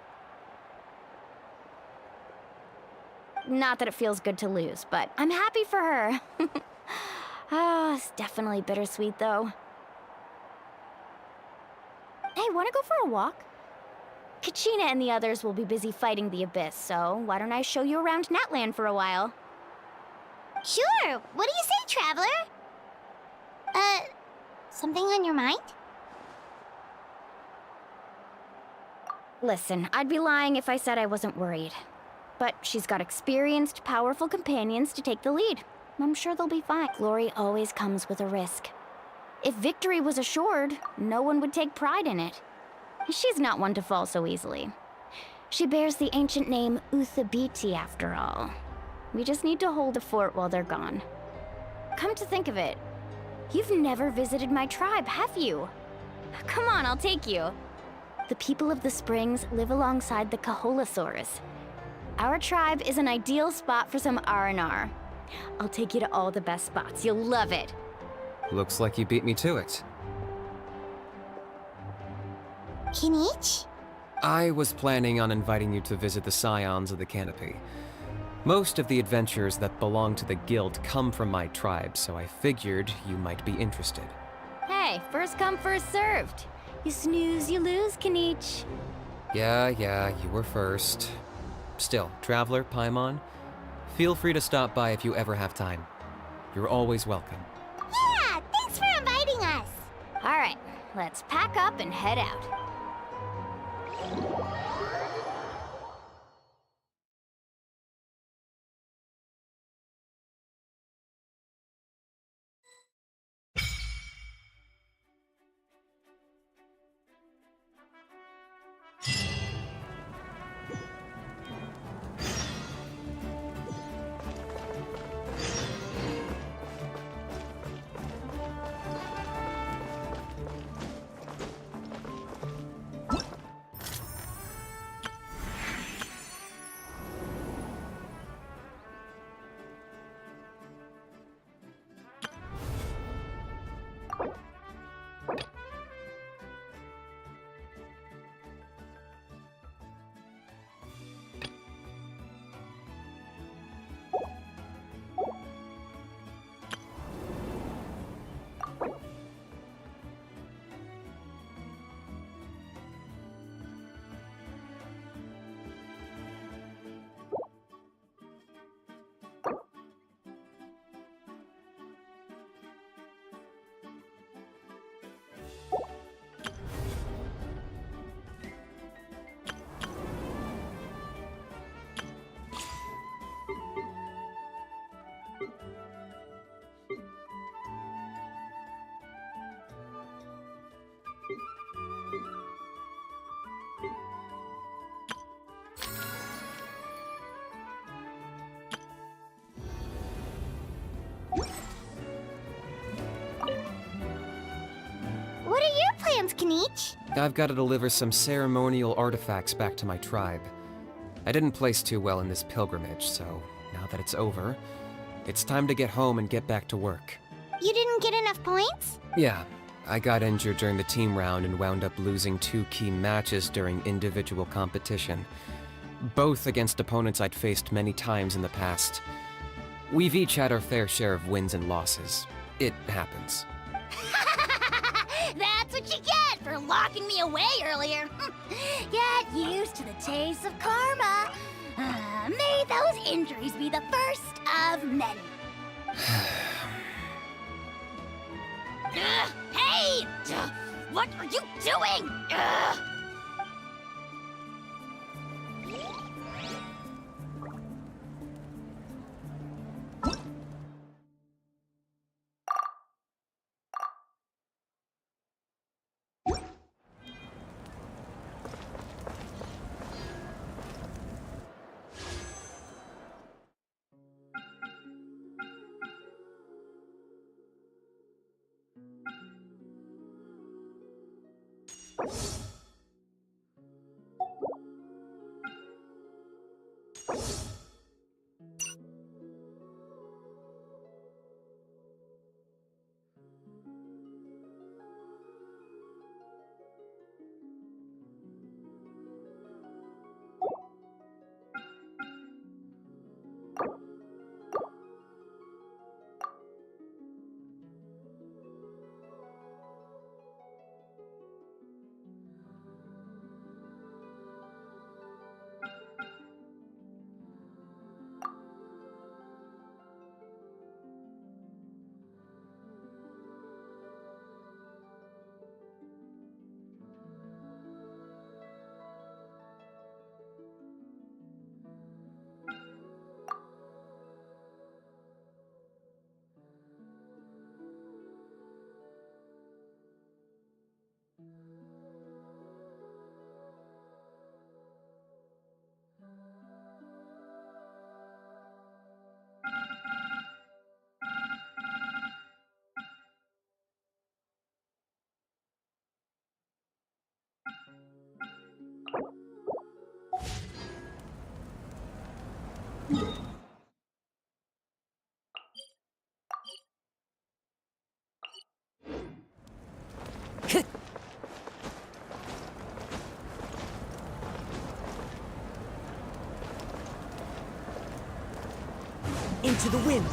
Not that it feels good to lose, but I'm happy for her. It's definitely bittersweet, though. Hey, wanna go for a walk? Kachina and the others will be busy fighting the Abyss, so why don't I show you around Natlan for a while? Sure. What do you say, Traveler? Something on your mind? Listen, I'd be lying if I said I wasn't worried. But she's got experienced, powerful companions to take the lead. I'm sure they'll be fine. Glory always comes with a risk. If victory was assured, no one would take pride in it. She's not one to fall so easily. She bears the ancient name Uthabiti, after all. We just need to hold the fort while they're gone. Come to think of it, you've never visited my tribe, have you? Come on, I'll take you. The people of the Springs live alongside the Kaholasaurus. Our tribe is an ideal spot for some R&R. I'll take you to all the best spots. You'll love it. Looks like you beat me to it. Kinich? I was planning on inviting you to visit the Scions of the Canopy. Most of the adventures that belong to the Guild come from my tribe, so I figured you might be interested. Hey, first come, first served. You snooze, you lose, Kinich. Yeah, you were first. Still, Traveler, Paimon, feel free to stop by if you ever have time. You're always welcome. Yeah, thanks for inviting us. All right, let's pack up and head out. Kniech? I've got to deliver some ceremonial artifacts back to my tribe. I didn't place too well in this pilgrimage, so now that it's over, it's time to get home and get back to work. You didn't get enough points? Yeah, I got injured during the team round and wound up losing 2 key matches during individual competition. Both against opponents I'd faced many times in the past. We've each had our fair share of wins and losses. It happens. That's what you get for locking me away earlier. Get used to the taste of karma. May those injuries be the first of many. Hey! What are you doing? Into the wind.